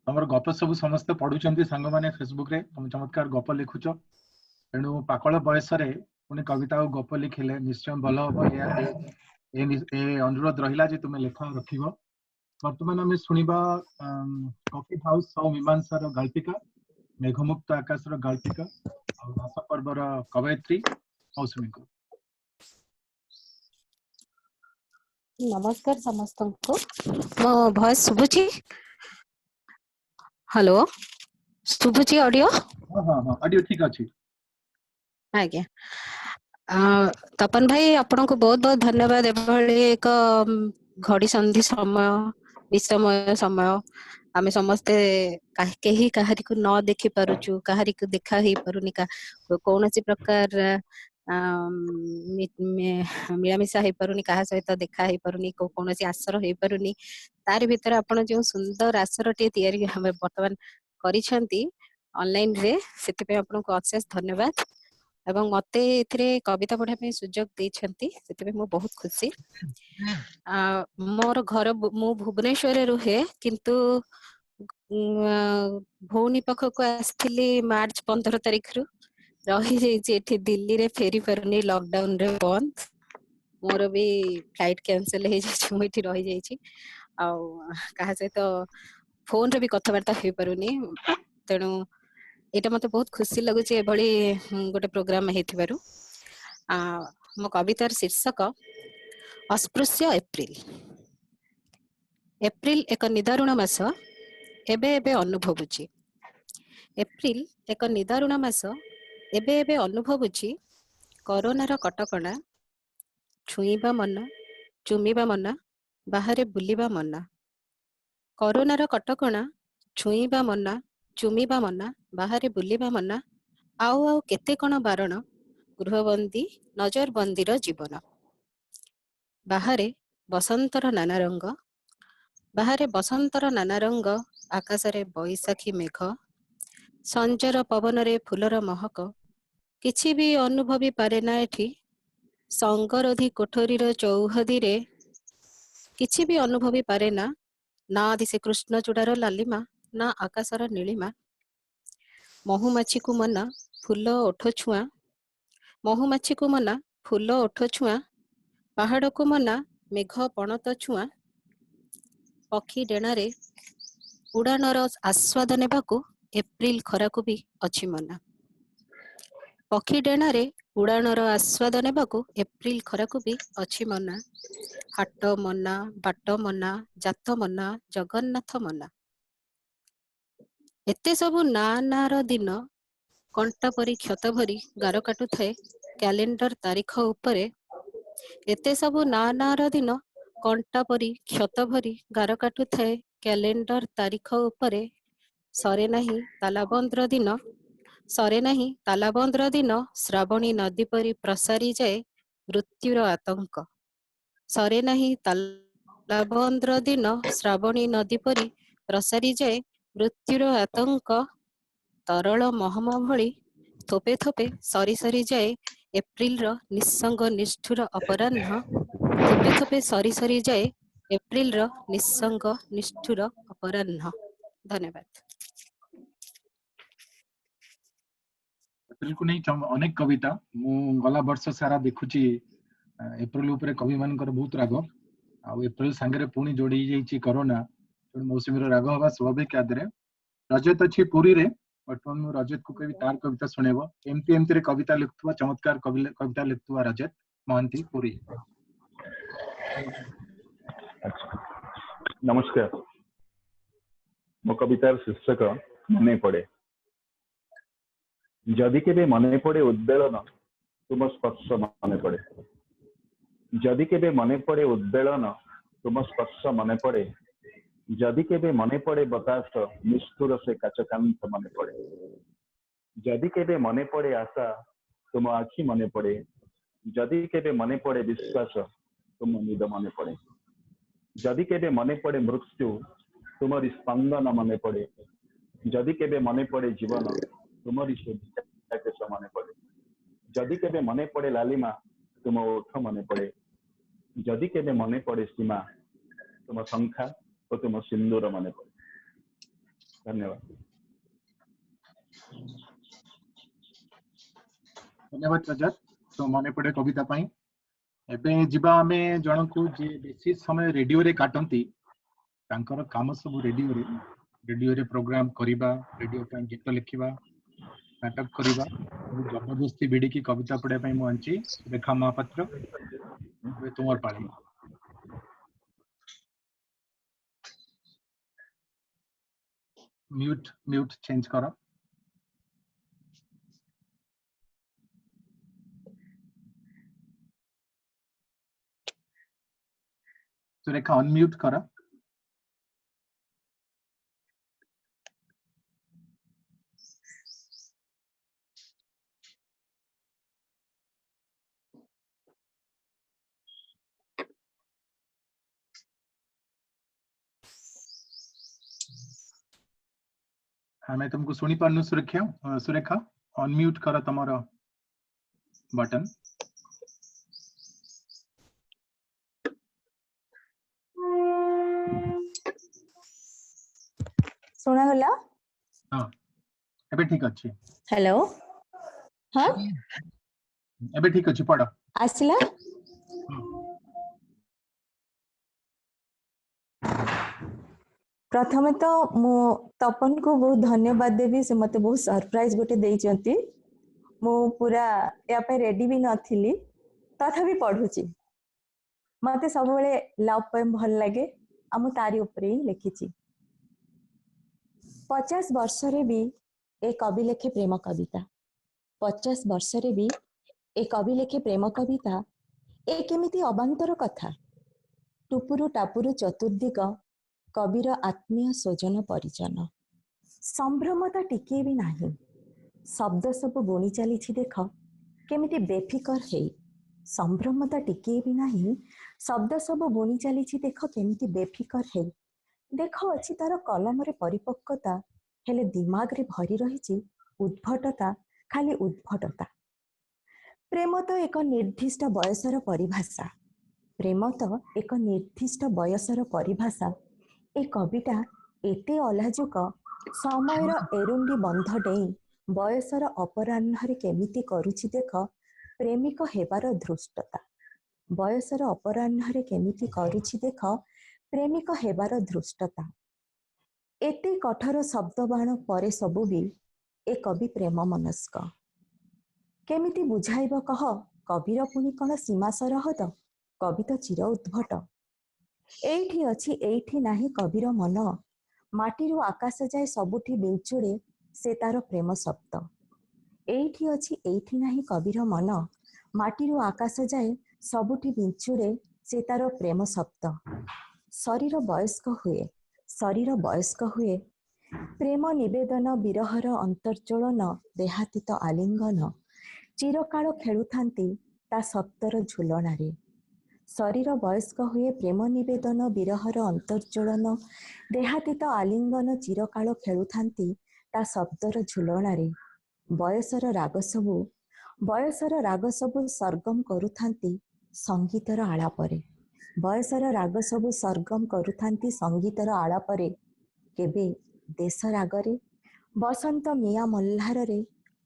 Speaker 2: तमर गप सब समस्त पढुचंती सांग माने फेसबुक रे तुम चमत्कार गप लिखुच तेणु पाकल बयस रे पुणी कविता और गप लिखिले निश्चय भल हम ए अनुरोध रहिला जे तुम लेखा रखिबो। वर्तमान आम शुणा कॉफी हाउस और मीमांसार गाल्पिका मेघमुक्त आकाशर गाल्पिका और रास पर्वर कवयित्री मौसुमी को।
Speaker 11: नमस्कार समस्त को मो भॉइस शुभुची? हेलो शुभुची ऑडियो?
Speaker 2: हां ऑडियो ठीक अछि
Speaker 11: आज्ञा। तपन भाई आपण को बहुत बहुत धन्यवाद एभली एक घड़ी संधि समय विषमय समय आमे समस्ते केही काहारी को न देखि पारुचु काहारी को देखा ही पारुनी का कोनोसी प्रकार मिलामिशा हो पारुनी कहा सहित देखा हो पारुनी कोनोसी आसर हो पारुनी तार भीतर आपण जो सुंदर आसर टे तयारी हमें वर्तमान करिसंती ऑनलाइन रे सेति पे आपण को अशेष धन्यवाद एवं मते एथिरे कविता पढ़ा पे सुजोग देछंती सेति पे मो बहुत खुशी। मोर घर मु भुवनेश्वर रे रुहे किंतु भौनी पख को आस्थिली मार्च 15 तारिख रु रही जाइए एठी दिल्ली रे फेरी परनी लॉकडाउन रे बंद मोर भी फ्लाइट कैंसिल हो जाइए मुझे रही जाइए कहा सहित फोन रे भी कथबार्ता हो पारुनी तेणु एटा मते बहुत खुशी लगुच एभली गोटे प्रोग्राम हेथिबारु। मो कवितार शीर्षक अस्पृश्य एप्रिल। एप्रिल एक निदारुण मास एबे एबे अनुभवुची एप्रिल एक निदारुण मास एबे एबे अनुभवुची कोरोनार कटकणा छुईबा मन चुमीबा मन बाहरे बुलिबा मन कोरोनार कटकणा छुईबा मन चुमीबा मन बाहरे बुलिबा मन आउ आउ केते कण बारण गृहबंदी नजरबंदीर जीवन बाहरे बसंतर नाना रंग बाहरे बसंतर नाना रंग आकाशरे बैशाखी मेघ संजर पवन रे फुलर महक किछि भी अनुभवी पारे ना एठी संगरोधी कोठरीर चौहदी रे किछि भी अनुभवी पारे ना ना दिसे कृष्ण चूड़ार लालिमा ना आकाशर नीलिमा महुमाछी को मना फूल ओठ छुआ महुमाछी को मना फूल ओठ छुआ पहाड़ को मना मेघ पणत छुआ पक्षी डेणारे उड़ानर आस्वाद नेबाकू एप्रिल खरा को भी अछि मना पक्षी डेणारे उड़ानर आस्वाद नेबाकू एप्रिल खरा को भी अछि मना हाट मना बाट मना जात मना जगन्नाथ मना एते सबु नानार दिन कंटा परी क्षत भरी गार काटु थाए कैलेंडर तारीख उपरे एते सबु नानार दिन कंटा परी क्षत भरी गार काटु थाए कैलेंडर तारीख उपरे सरे नाही तालाबंद्र दिन सरे नाही तालाबंद्र दिन श्रावणी नदी परी प्रसारी जाए मृत्युर आतंक सरे नाही तालाबंद्र दिन श्रावणी नदी परी प्रसारी जाए मृत्युर आतंक तरल महम भली थोपे थोपे सरी सरी जाए एप्रिल रो निस्संग निष्ठुर अपराह्न थोपे थोपे सरी सरी जाए एप्रिल रो निस्संग निष्ठुर अपराह्न। धन्यवाद।
Speaker 2: एप्रिल को नहीं अनेक कविता मु गला वर्ष सारा देखुची एप्रिल उपरे कवि मानकर बहुत राग आ एप्रिल संगे पुणी जोड़ी जाइए कोरोना मौसमी राग हवा स्वाभाविक आदरे रजत अच्छी पुरी रे वर्तमान मु रजत को कवि तार कविता सुनेबो एमती एमती रे कविता लिखुवा चमत्कार कविता लिखुवा रजत महांती पुरी।
Speaker 12: नमस्कार मो कवितार शीर्षक मने पड़े। जदि केबे मने पड़े उद्वेलन तुम स्पर्श मने पड़े जदि केबे मने पड़े उद्वेलन तुम स्पर्श मने पड़े जदि केबे मने पड़े बतास निष्ठुर से काचकांत मने पड़े जदि केबे मने पड़े आशा तुम आखि मने पड़े जदि केबे मने पड़े विश्वास तुम निद मने पड़े जदि केबे मने पड़े मृत्यु तुमरी स्पंदन मने पड़े जदि केबे मने पड़े जीवन तुमरी केश मने पड़े जदि केबे मने पड़े लालिमा तुम ओठ मने पड़े जदि केबे मने पड़े सीमा तुम संख्या तो तुम सिंदूर मन पड़े। धन्यवाद।
Speaker 2: धन्यवाद रजत। तो मन पड़े कविता पाई एबे जिबा आमे जण को जे बेसी समय रेडियो रे काटंती तांकर काम सब रेडियो रे प्रोग्राम करिबा, रेडियो पे गीत लिखिबा, नाटक करिबा, जबरदस्ती बिडी की कविता पढ़े पई मु अंची रेखा महापात्र वे तुमर पाली। म्यूट चेंज करो। सुरेखा अनम्यूट करो। हमें तुमको सुनी पारनु सुरेखा अनम्यूट करो तमरो बटन।
Speaker 13: सुना गला?
Speaker 2: हां एबे ठीक अछि।
Speaker 13: हेलो हां
Speaker 2: एबे ठीक अछि पढ़ो
Speaker 13: आसिला। प्रथमे तो मु तपन को बहुत धन्यवाद देवी, से मते बहुत सरप्राइज गोटे देइचंती। मु पूरा या पे रेडी भी नथिली, तथापि पढुची। मते सब बेले लव पोएम भल लागे, आ मु तारी ऊपर ही लिखिची। 50 वर्ष रे भी एक कवि लेखे प्रेम कविता। 50 वर्ष रे भी एक कवि लेखे प्रेम कविता। ए केमिति अबांतर कथा। टुपुरु टापुरु चतुर्दिग कविर आत्मीय स्वजन परिजन। संभ्रमता टिके भी नाही। शब्द सब बुणी चली देख केमिति बेफिकर है। संभ्रमता टिके भी नाही। शब्द सब बुणी चली देख केमिति बेफिकर है। देख अच्छी तार कलम रे परिपक्वता, हेले दिमाग रे भरी रही उद्भटता, खाली उद्भटता। प्रेम तो एक निर्दिष्ट बयसर परिभाषा। प्रेम तो एक निर्दिष्ट बयसर परिभाषा। ए कविता एते अलाजुक समयर एरुंडी बंध डेई बयसर अपराह्न केमिति करुछि देख प्रेमिक हेबार धृष्टता। बयसर अपराह्न केमिति करुछि देख प्रेमिक हेबार धृष्टता। एते कठोर शब्दबाण परे सबु भी ए कवि प्रेम मनस्क। केमिति बुझाइब कह कविर पुनि कण सीमा सरहद। कवि तो चिर उद्भट। एठी अछि एठी नाही कविर मन। माटीरू आकाश जाए सबुठी बिंचुड़े से तार प्रेम शब्द। एठी अछि एठी नाही कविर मन। माटीरू आकाश जाए सबुठी बिंचुड़े से तार प्रेम शब्द। शरीर वयस्क हुए, शरीर वयस्क हुए। प्रेम निवेदन विरहर अंतर्ज्वलन देहातीत आलिंगन। चिरकाल खेलुथांती ता सप्तर झुलणारे। शरीर वयस्क हुए, प्रेम निवेदन विरहर अंतर्ज्वलन देहातीत आलिंगन। चिरकाल खेलुथांती ता शब्दर झुलणारे। बयसर राग सबु सरगम करुथांती संगीतर आलापरे। बयसर राग सबु सरगम करुथांती संगीतर आलापरे। केबे देश रागरे, बसंत मिया मल्हारे,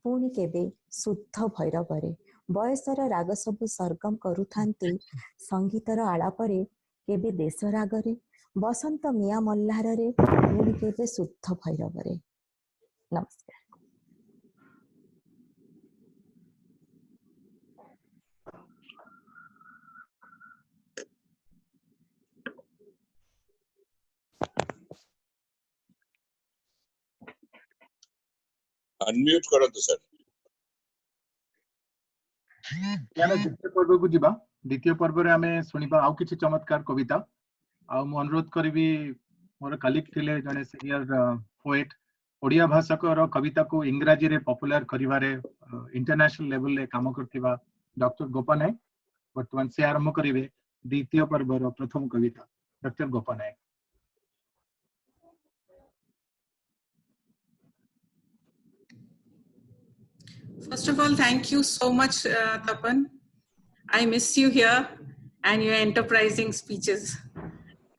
Speaker 13: पुणी केबे शुद्ध भैरवरे। बयसर राग सबु सरगम करुथांती संगीतर आलापरे। केबे देश रागरे, बसंत मिया मल्हारे, पुणी केबे शुद्ध भैरवरे। नमस्कार।
Speaker 6: अनम्यूट करंतु सर।
Speaker 2: द्वितीय पर्व को जीवा। द्वितीय पर्व रे हमें सुनिबा आउ किछि चमत्कार कविता। आ मु अनुरोध करबी मोर कलीग थिले जने सीनियर पोएट ओडिया भाषाकर कविता को इंग्राजी रे पॉपुलर करिवारे इंटरनेशनल लेवल रे काम करथिबा डॉक्टर गोपन नायक वर्तमान से आरंभ करिवे द्वितीय पर्व रो प्रथम कविता। Doctor Gopan Nayak.
Speaker 14: First of all, thank you so much, Tapan. I miss you here and your enterprising speeches.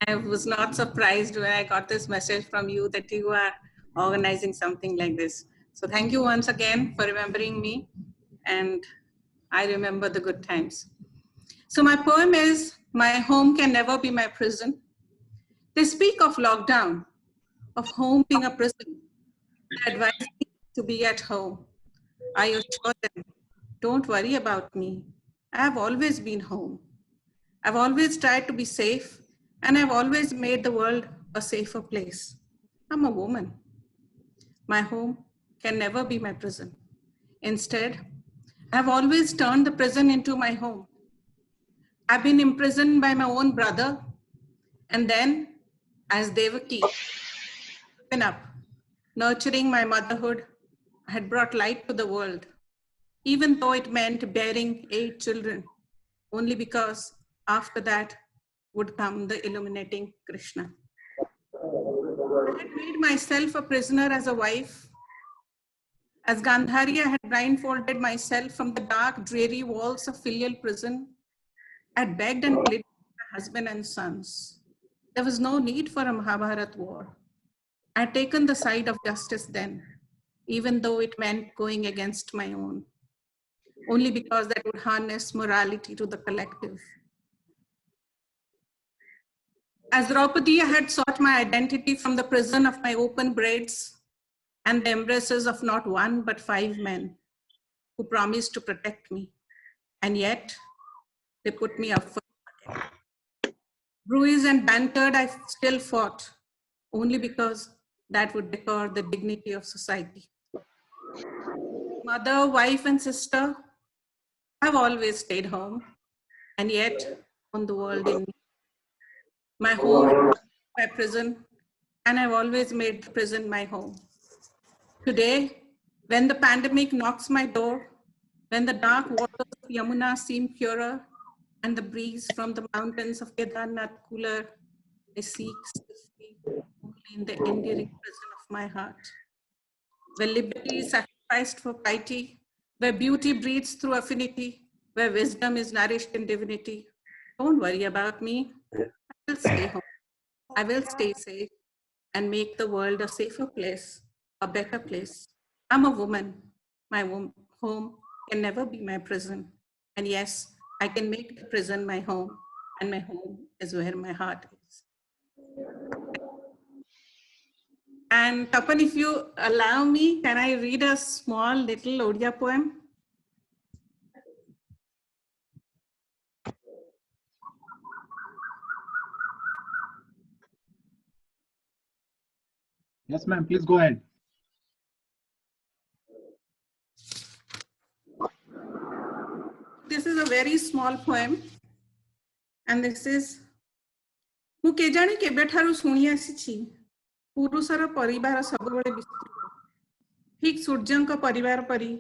Speaker 14: I was not surprised when I got this message from you that you are organizing something like this. So thank you once again for remembering me, and I remember the good times. So my poem is, My Home Can Never Be My Prison. They speak of lockdown, of home being a prison. They advise me to be at home. I assure them, don't worry about me. I have always been home. I've always tried to be safe, and I've always made the world a safer place. I'm a woman. My home can never be my prison. Instead, I've always turned the prison into my home. I've been imprisoned by my own brother, and then, as Devaki, given up, nurturing my motherhood, I had brought light to the world, even though it meant bearing 8 children, only because after that would come the illuminating Krishna. I had made myself a prisoner as a wife. As Gandhari, I had blindfolded myself from the dark, dreary walls of filial prison. I had begged and pleaded with my husband and sons. There was no need for a Mahabharat war. I had taken the side of justice then, even though it meant going against my own, only because that would harness morality to the collective. As Draupadi, I had sought my identity from the prison of my open braids and the embraces of not one but 5 men who promised to protect me. And yet, they put me up for it. Bruised and bantered, I still fought, only because that would decor the dignity of society. Mother, wife, and sister, I've always stayed home, and yet on the world in me. My home, my prison, and I've always made the prison my home. Today, when the pandemic knocks my door, when the dark waters of Yamuna seem purer, and the breeze from the mountains of Kedarnath cooler, I seek safety only in the enduring prison of my heart. Where liberty is sacrificed for piety, where beauty breathes through affinity, where wisdom is nourished in divinity. Don't worry about me. I will stay home. I will stay safe and make the world a safer place, a better place. I'm a woman. My home can never be my prison. And yes, I can make the prison my home, and my home is where my heart is. And Tapan, if you allow me, can I read a small little Odia poem?
Speaker 2: Yes, ma'am, please go ahead.
Speaker 14: This is a very small poem, and this is, ମୁଁ କେଜାଣି କେବେଠାରୁ ଶୁଣି ଆସିଛି ପୁରୁଷର ପରିବାର ସବୁବେଳେ ବିସ୍ତୃତ ଠିକ୍ ସୂର୍ଯ୍ୟଙ୍କ ପରିବାର ପରି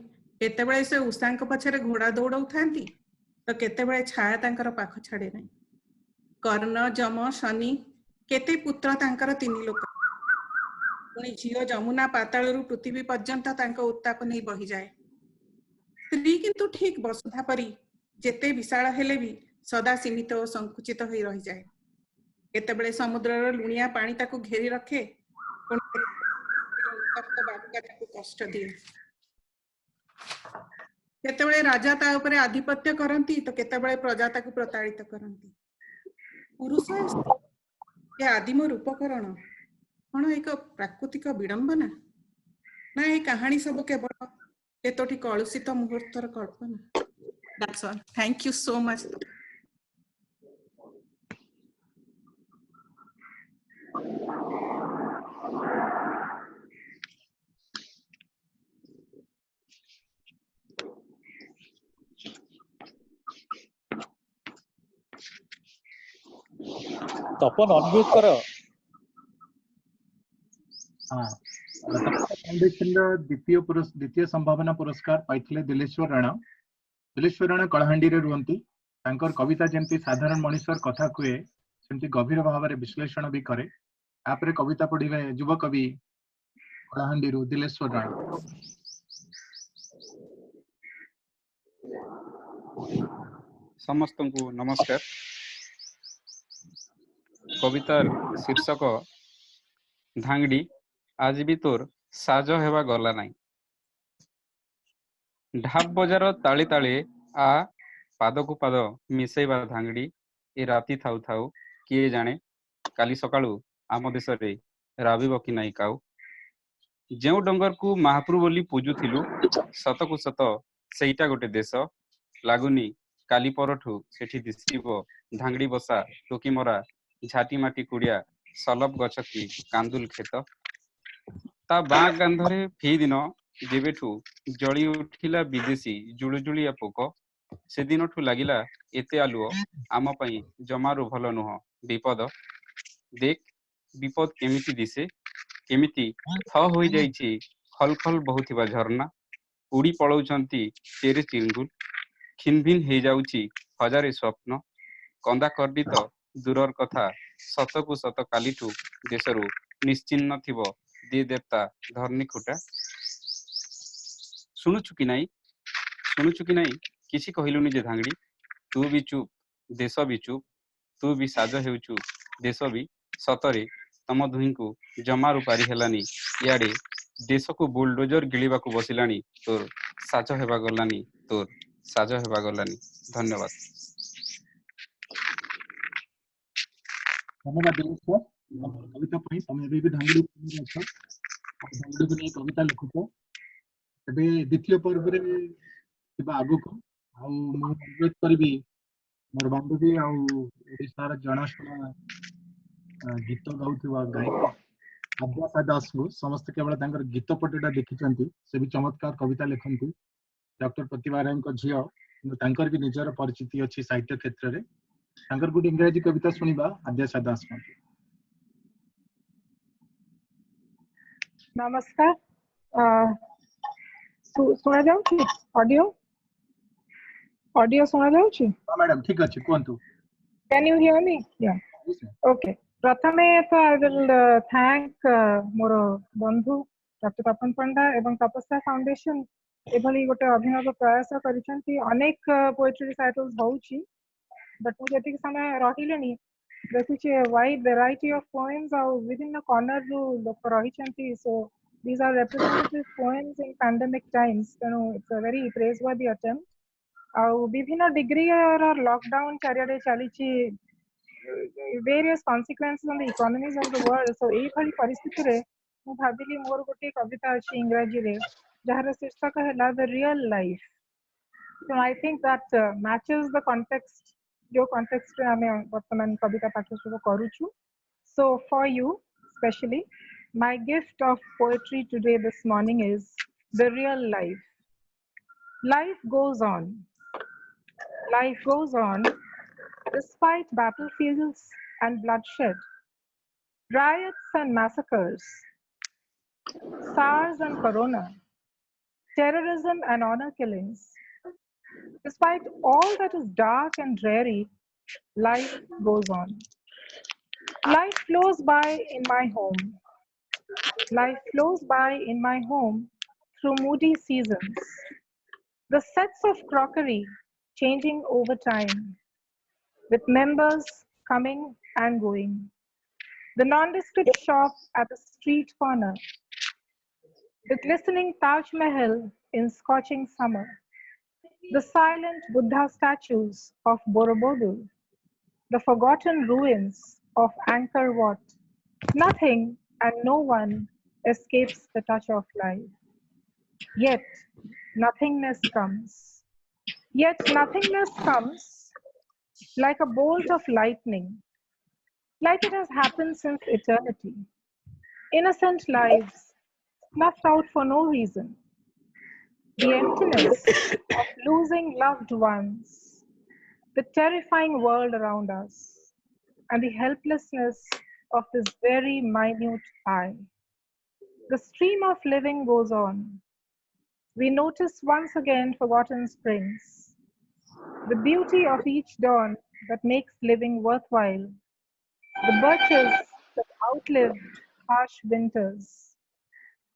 Speaker 14: କେତେବେଳେ ସେ ଉଷାଙ୍କ ପଛରେ ଘୋଡ଼ା ଦୌଡ଼ଉଥାନ୍ତି ତ କେତେବେଳେ ଛାୟା ତାଙ୍କର ପାଖ ଛାଡ଼େ ନାହିଁ କର୍ଣ୍ଣ ଯମ ଶନି କେତେ ପୁତ୍ର ତାଙ୍କର 3 ଲୋକ ପୁଣି ଝିଅ ଯମୁନା ପାତାଳରୁ ପୃଥିବୀ ପର୍ଯ୍ୟନ୍ତ ତାଙ୍କ ଉତ୍ତାପ ନେଇ ବହିଯାଏ ସ୍ତ୍ରୀ କିନ୍ତୁ ଠିକ୍ ବସୁଧା ପରି ଯେତେ ବିଶାଳ ହେଲେ ବି ସଦା ସୀମିତ ଓ ସଂକୁଚିତ ହୋଇ ରହିଯାଏ କେତେବେଳେ ସମୁଦ୍ରର ଲୁଣିଆ ପାଣି ତାକୁ ଘେରି ରଖେ ଉତ୍ତପ୍ତ ବାଲୁକା ତାକୁ କଷ୍ଟ ଦିଏ କେତେବେଳେ ରାଜା ତା ଉପରେ ଆଧିପତ୍ୟ କରନ୍ତି ତ କେତେବେଳେ ପ୍ରଜା ତାକୁ ପ୍ରତାରିତ କରନ୍ତି ପୁରୁଷ ଏ ଆଦିମ ରୂପକରଣ କଣ ଏକ ପ୍ରାକୃତିକ ବିଡମ୍ବନା ନା ଏ କାହାଣୀ ସବୁ କେବଳ କେତୋଟି କଳୁଷିତ ମୁହୂର୍ତ୍ତର କଳ୍ପନା That's all. Thank you so much.
Speaker 10: Tapan unmute करो
Speaker 2: हाँ फाउंडेशन द्वितीय संभावना पुरस्कार पाइथिले दिलेश्वर राणा कलाहांडी रे रुहंती तांकर कविता जेंती साधारण मनुष्यर कथा कुए सेमती गभीर भाव में विश्लेषण भी करे आपरे कविता पढ़िबे युवा कवि कलाहांडी रो दिलेश्वर राणा
Speaker 15: समस्त को नमस्कार कवितार शीर्षक धांगड़ी आज भी तोर साज हेबा गला नाई। ढाब बजार ताले ताले आ पाद को पाद मिसेबा धांगड़ी ए राति थाउ थाउ किए जाने काली सकाळू आम देश रे राबिब कि नाई काऊ। जेउ डंगर को महाप्रभु बोली पूजुथिलु सत को सत सेईटा गोटे देश लागुनी काली परठू सेठी दिसिबो धांगड़ी बसा टोकी मरा झाटी माटी कुड़िया सलभ गछ की कांदुल खेत ता बाँ गांधरे फी दिन जेबेठू जली उठिला विदेशी जुळुजुळिया पोक से दिनठू लागिला एते आलुओ आम पई जमारू भल नुह विपद देख विपद केमिति दिसे केमिति थ होई जाईछि खल खल बहुथिबा झरना उड़ी पळौचंती चेरे चिंगुल खिनभिन हे जाउछि हजारे स्वप्न कंदा कर्दित दूरर कथा सतकु सत कालीठू देशरू निश्चिन्न थिबो दे देवता धरनी खुटा। शुणुछु कि नाई किसी कहलुनी जे धांगड़ी तू भी चुप देश भी चुप तू भी साज हेउछु देश भी सतरे तम दुही को जमारू पारी हेलानी इयाडे देश को बुलडोजर गिलिबा को बसिलानी तोर साज हेबा गलानी तोर साज हेबा गलानी। धन्यवाद।
Speaker 2: धन्यवाद देवेश्वर कविता पई तमे भी धांगड़ी अच्छा धांगड़ी को नहीं कविता लिखुतो एबे द्वितीय पर्व रे किबा आगु को आ मु अनुरोध करबी मोर बांधवी आ ओडिसार जनाशुना गीत गाउथुवा गायक आद्याशा दास को समस्त केवल तांकर गीत पटेटा देखिचंती से भी चमत्कार कविता लिखंती डॉक्टर प्रतिभा राय को झियो तांकर भी निजर परिचिति अछि साहित्य क्षेत्र रे तांकर गुड इंग्रजी कविता सुनिबा आद्याशा दास को।
Speaker 16: नमस्कार सुना जाउछि ऑडियो सुना जाउछि
Speaker 2: हां मैडम ठीक अछि कोंतु
Speaker 16: कैन यू हियर मी या ओके प्रथमे तो आई विल थैंक मोर बंधु डॉक्टर तपन पंडा एवं तपस्या फाउंडेशन एभली गोटे अभिनव प्रयास करिसंती अनेक पोएट्री रिसाइटल्स होउछि बट मु जति समय रहिलेनी देखुछि वाइड वैरायटी ऑफ पोएम्स और विभिन्न कॉर्नर रो लोक रहिसंती सो these are representative poems in pandemic times तेणु it's a very praiseworthy attempt और विभिन्न डिग्री और लॉकडाउन चारियाडे चलीछि various consequences on the economies of the world so एई भली परिस्थिति रे मु भाबिली मोर गोटे कविता अछि इंग्रजी रे जहार शीर्षक है the real life so I think that matches the context जो context रे हमें वर्तमान कविता पाठ शुरू करूछु so for you especially my gift of poetry today this morning is the real life. Life goes on. Life goes on despite battlefields and bloodshed, riots and massacres, SARS and Corona, terrorism and honor killings. Despite all that is dark and dreary, life goes on. Life flows by in my home. Life flows by in my home through moody seasons. The sets of crockery changing over time, with members coming and going. The nondescript shop at the street corner, the glistening Taj Mahal in scorching summer. The silent Buddha statues of Borobudur, the forgotten ruins of Angkor Wat. Nothing and no one escapes the touch of life. Yet nothingness comes. Yet nothingness comes like a bolt of lightning, like it has happened since eternity. Innocent lives snuffed out for no reason. The emptiness of losing loved ones, the terrifying world around us, and the helplessness of this very minute eye. The stream of living goes on. We notice once again forgotten springs, the beauty of each dawn that makes living worthwhile, the birches that outlived harsh winters.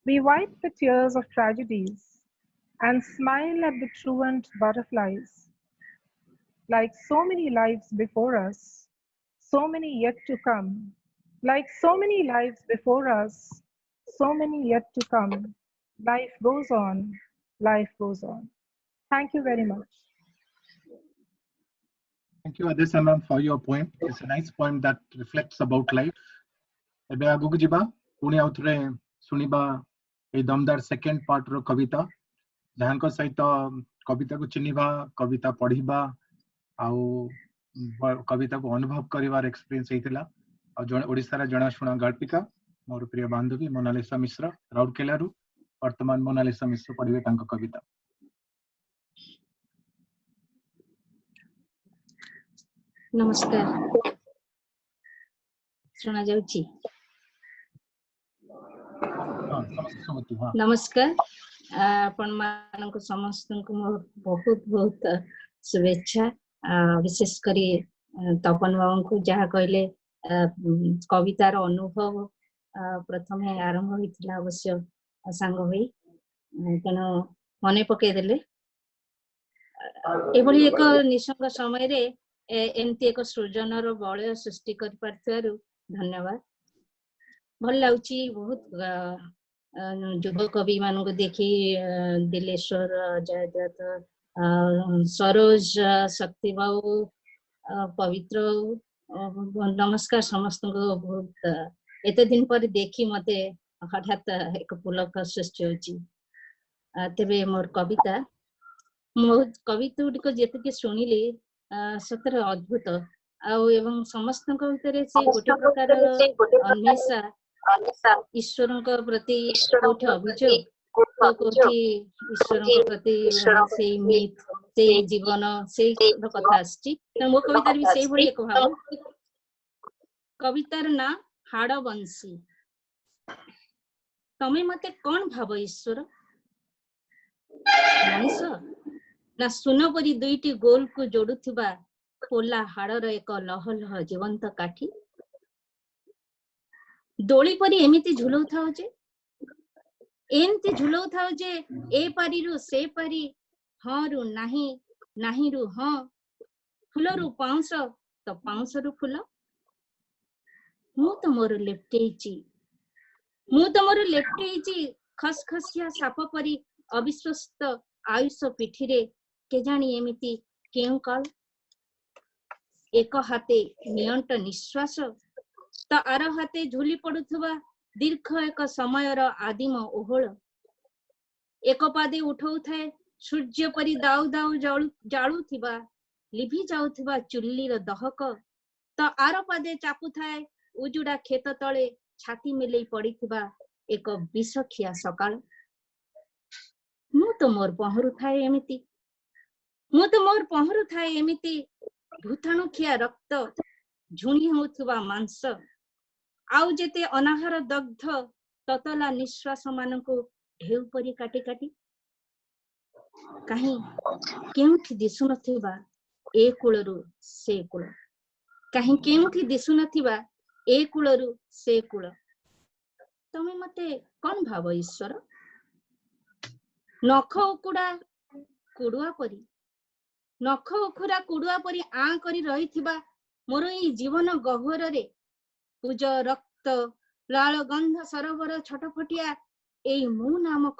Speaker 16: We wipe the tears of tragedies and smile at the truant butterflies. Like so many lives before us, so many yet to come. Like so many lives before us, so many yet to come. Life goes on, life goes on. Thank you very much.
Speaker 2: Thank you, Adesha ma'am, for your poem. It's a nice poem that reflects about life. ଏବେ ଆଗକୁ ଯିବା ପୁଣି ଆଉ ଥରେ ଶୁଣିବା ଏଇ ଦମଦାର second part ର କବିତା ଯାହାଙ୍କ ସହିତ କବିତାକୁ ଚିହ୍ନିବା କବିତା ପଢିବା ଆଉ କବିତାକୁ ଅନୁଭବ କରିବାର ଏକ୍ସପିରିଏନ୍ସ ହେଇଥିଲା ଆଉ ଜଣେ ଓଡ଼ିଶାର ଜଣାଶୁଣା ଗାଳ୍ପିକା ମୋର ପ୍ରିୟ ବାନ୍ଧବୀ ମୋନାଲିସା ମିଶ୍ର ରାଉରକେଲାରୁ ବର୍ତ୍ତମାନ ମୋନାଲିସା ମିଶ୍ର ପଢିବେ ତାଙ୍କ କବିତା।
Speaker 17: नमस्कार सुना जाउची नमस्कार आपण मानक समस्त को बहुत बहुत शुभेच्छा विशेष करी तपन बाबू को जहाँ कहले कवितार अनुभव प्रथमे आरंभ होइतिला अवश्य सांग होई तेणु मन पकईदेले एभली एक निसंग समय रे एमती एक सृजनर बलय सृष्टि कर पारथिबारु धन्यवाद। भल लाउची बहुत युव कवि मानक देखी दिलेश्वर जयदत्त सरोज शक्तिबाबू पवित्र नमस्कार समस्त को बहुत एत दिन पर देखी मते हठात एक पुलक सृष्टि होची तेबे मोर कविता मो कविता गुड़िक जेतिके शुणिली सतर अद्भुत एवं समस्त भितर से गोटे प्रकार अन्वेषा ईश्वर प्रति कोठी अभियोग तो कोठी ईश्वर प्रति से मिथ से जीवन से कथा आछि मो कवितार भी सेही भली एक भाव कवितार ना हाड़बंशी तमे मते कोन भाव ईश्वर मनीष ना सुन परी दुईटी गोल को जोड़ुथिबा पोला हाड़र एक लह लह जीवंत काठी दोली परी एमिति झुलौ थाओ जे एमती झुलौ थाओ जे ए पारी रु से पारी हां रु नाही नाही रु हां फूल रु पाउंस तो पाउंस रु फूल मु तो मोर लेफ्टेची खसखसिया साप परी अविश्वस्त आयुष पिठी रे केजाणी एमिति केउ काल एक हाते नियंट निश्वास तो आर हाते झुली पड़ुथुबा दीर्घ एक समयर आदिम ओहळ एक पादे उठौ थाए सूर्य परी दाउ दाउ जाळुथिबा लिभि जाउथिबा चुल्लीर दहक तो आर पादे चापु थाए उजुडा खेत तळे छाती मिलेई पड़िथिबा एक विषखिया सकाळ मु तो मोर पहरु थाए एमिति भूताणु खिया रक्त झुणी होथुबा मांस आउ जेते अनाहार दग्ध ततला निश्वास मानकु ढेउ परी काटी काटी कहीं केउठी दिसु नथिबा ए कुळरु से कुळ कहीं केउठी दिसु नथिबा ए कुळरु से कुळ तमे मते कोन भाव ईश्वर नख उकुड़ा कुड़ुआ परी आ करी रहिथिबा मोर ई जीवन गह्वर रे पूज रक्त लाल गंध सरोवर छटफटिया एई मु नामक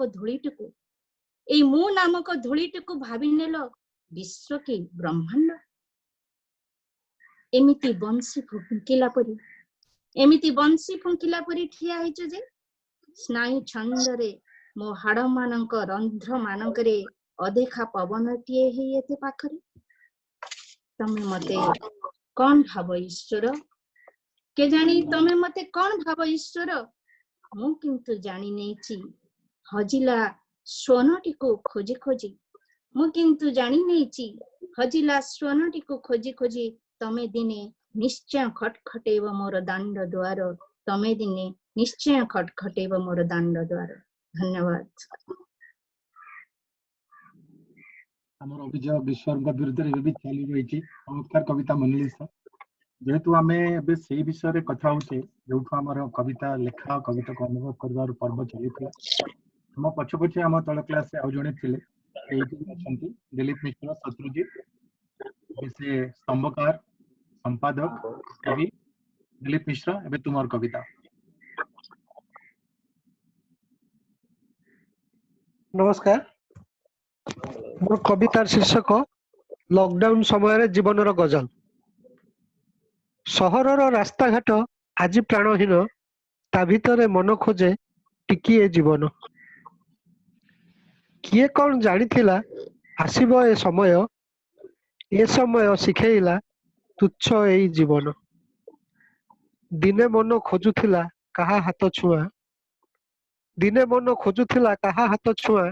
Speaker 17: धूलिटुकु भाबी नेल विश्व की ब्रह्मांड एमिति बंसी फुंकिला परी ठिया हिच जे स्नायु छंद रे मो हाड़ मानक रंध्र मानकरे अदेखा पवनटीए हे एते पाखरे तमे मते कोन भाव ईश्वर के जानी तमे मते कोन भाव ईश्वर मु किंतु जानी नेछि हजिला स्वनटी को खोजी खोजी तमे दिने निश्चय खटखटेब मोर दांड द्वार धन्यवाद।
Speaker 2: हमर अभिजय विश्वरंग विरुद्ध भी चली रही चमत्कार कविता मोनालिसा जेहेतु आमे बे से विषय रे कथा होचे जेउठु हमर कविता लेखा कविता को अनुभव करबार पर्व चली थी हम पछ पछ हम तळ क्लास से आ जणे थिले एठी अछंती दिलीप मिश्र शत्रुजीत से स्तंभकार संपादक कवि दिलीप मिश्र एबे तुमर कविता।
Speaker 18: नमस्कार, मोर कवितार शीर्षक लॉकडाउन समय जीवनर गजल। सहरर रास्ता घाट आज प्राणहीन, ता भितरे मन खोजे टिकिए जीवन। किए कौन जानिथिला आसिब ए समय शिखेइला तुच्छ एई जीवन। दिने मन खोजुथिला काहा हाथ छुआ, दिने मन खोजुथिला काहा हाथ छुआ,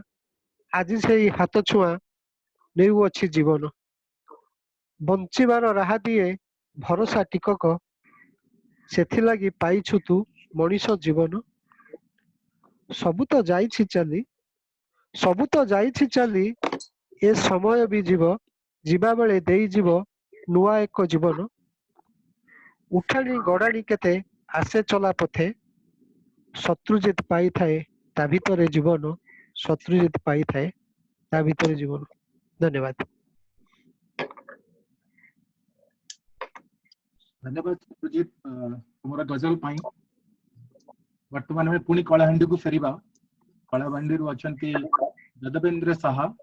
Speaker 18: आज सेई हाथ छुआ नेउअछि जीवन। बंचिबार राह दिए भरोसा टिकक, सेथिलागि पाइछु तू मनीष जीवन। सबु तो जाइछि चाली, सबु तो जाइछि चाली, ए समय भी जीव, जीवा बेले देई जीव नुआ एक जीवन। उठाणी गड़ाणी केते आसे चला पथे, शत्रुजित पाई थाए ता भितरे जीवन, शत्रुजित पाई थाए ता भितरे जीवन। धन्यवाद।
Speaker 2: धन्यवाद सुजीत तुमरा गजल पाई। वर्तमान में पुणी कलाहांडी को फेरिबा। कलाहांडी रु अछंती यदवेंद्र साहा।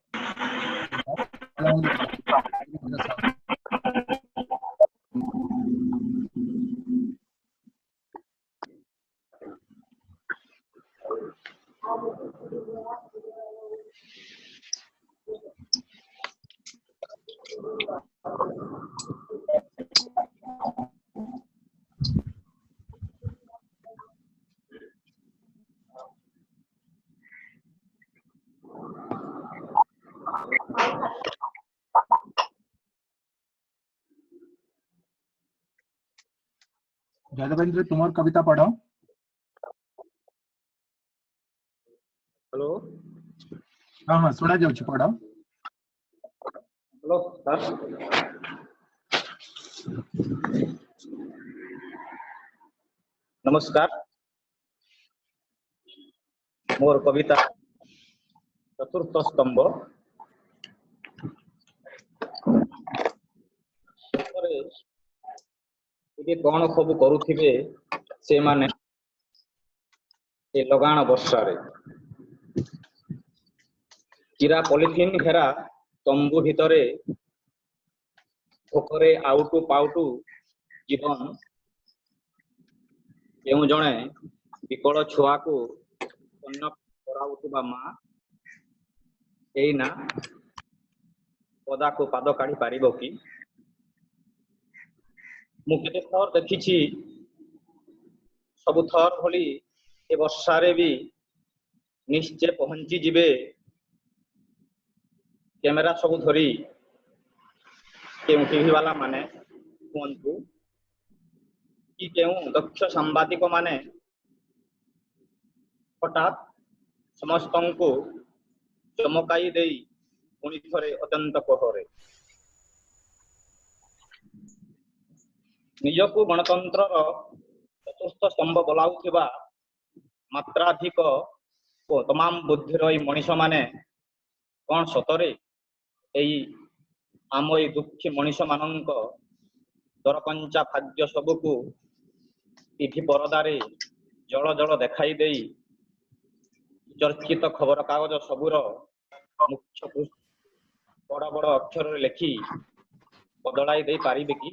Speaker 2: यदवेंद्र तुमर कविता पढ़ो।
Speaker 19: हेलो।
Speaker 2: हाँ हाँ सुना जाउछि पढ़ो।
Speaker 19: Hello sir. नमस्कार, मोर कविता चतुर्थ स्तंभ। कौन सब करुथिबे से माने ए लगाण वर्षा रे। चिरा पॉलिथिन घेरा तंबू भितरे भोकरे आउटू पाउटू जीवन। केउ जणे विकल छुआ को अन्न कराउतबा मां एई ना पदा को पाद काढ़ी पारिबो कि। मु केते थर देखिछि सबु थर भली ए वर्षारे भी निश्चय पहुंची जिबे कैमेरा सबु धरी केउ टीवी वाला माने हुंतु कि केउ दक्ष सांबादिक माने हठात समस्तंकु चमकाई देई पुणी थरे अत्यंत कहरे निजकु गणतंत्र चतुर्थ स्तंभ बोलाउथिबा मात्राधिक ओ तमाम बुद्धिर ई मनीष माने कौन सतरे एई आम ए दुखी मनीष मानक दरकंचा खाद्य सबुकु टीवी परदारे जल जल देखाई देई चर्चित खबर कागज सबुर मुख्य बड़ बड़ अक्षर लेखि बदलाई दे पारिबे कि।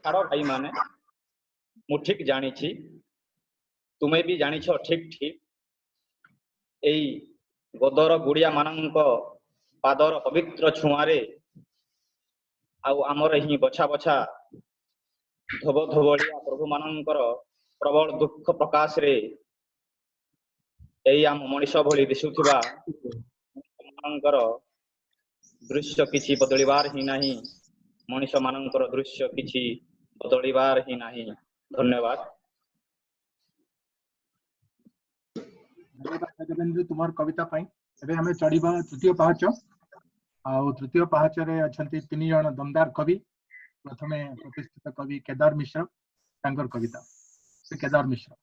Speaker 19: छाड़ भाई माने मु ठीक जानी छी, तुमे भी जानी छो ठीक ठीक एई गदर गुड़िया मानक पादर पवित्र छुआरे आउ आमर ही बछा बछा धोब धोबड़िया प्रभु मानकर प्रबल दुख प्रकाश रे एई आम मनीष भली दिसुथिबा मानकर दृश्य किछि बदलिबार ही नाही। मनीष मानकर दृश्य किछि बदलिबार ही नाही। धन्यवाद।
Speaker 2: धन्यवाद यदवेंद्र तुमर कविता पाई। एबे हमें चढ़ीबा तृतीय पाहाच। आउ तृतीय पाहाच रे अछंती तीन जण दमदार कवि। प्रथमे प्रतिष्ठित कवि केदार मिश्र तांकर कविता। से केदार मिश्र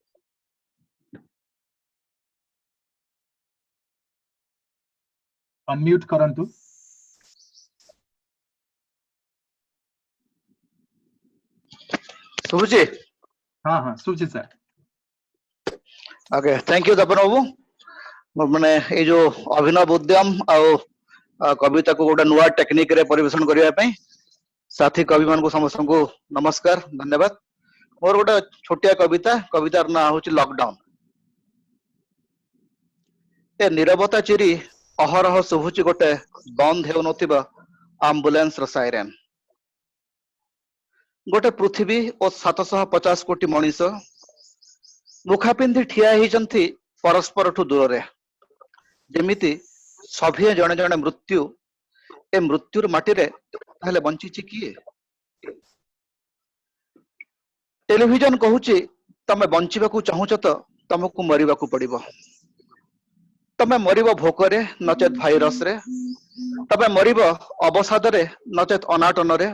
Speaker 2: अनम्यूट करंतु।
Speaker 20: सुबुची
Speaker 2: हाँ हाँ सुबुची sir
Speaker 20: okay thank you Tapan बाबू माने ये जो अभिनव उद्यम आ कविता को गोटे नुआ टेक्निक रे परिवेशन करिया पई साथी कवि मान को समस्त को नमस्कार धन्यवाद। मोर गोटे छोटिया कवितार ना होची लॉकडाउन। ए नीरवता चिरी अहरह शुभुची गोटे बंद हेउ नथिबा एम्बुलेंस र साइरेन। गोटे पृथ्वी और 750 कोटी मनीष मुखा पिंधि ठिया होइचंती परस्पर ठु दूर रे जेमिति सभे जणे जणे मृत्यु ए मृत्युर माटी रे ताहले बंचिची किए। टेलीविजन कहूची तमे बंचिबाकू चाहुच तो तुमको मरिबाकू पड़िबो। तमे मरिबो भोकरे नचेत भाइरस रे, तमे मरिबो अवसाद रे नचेत अनाटन रे,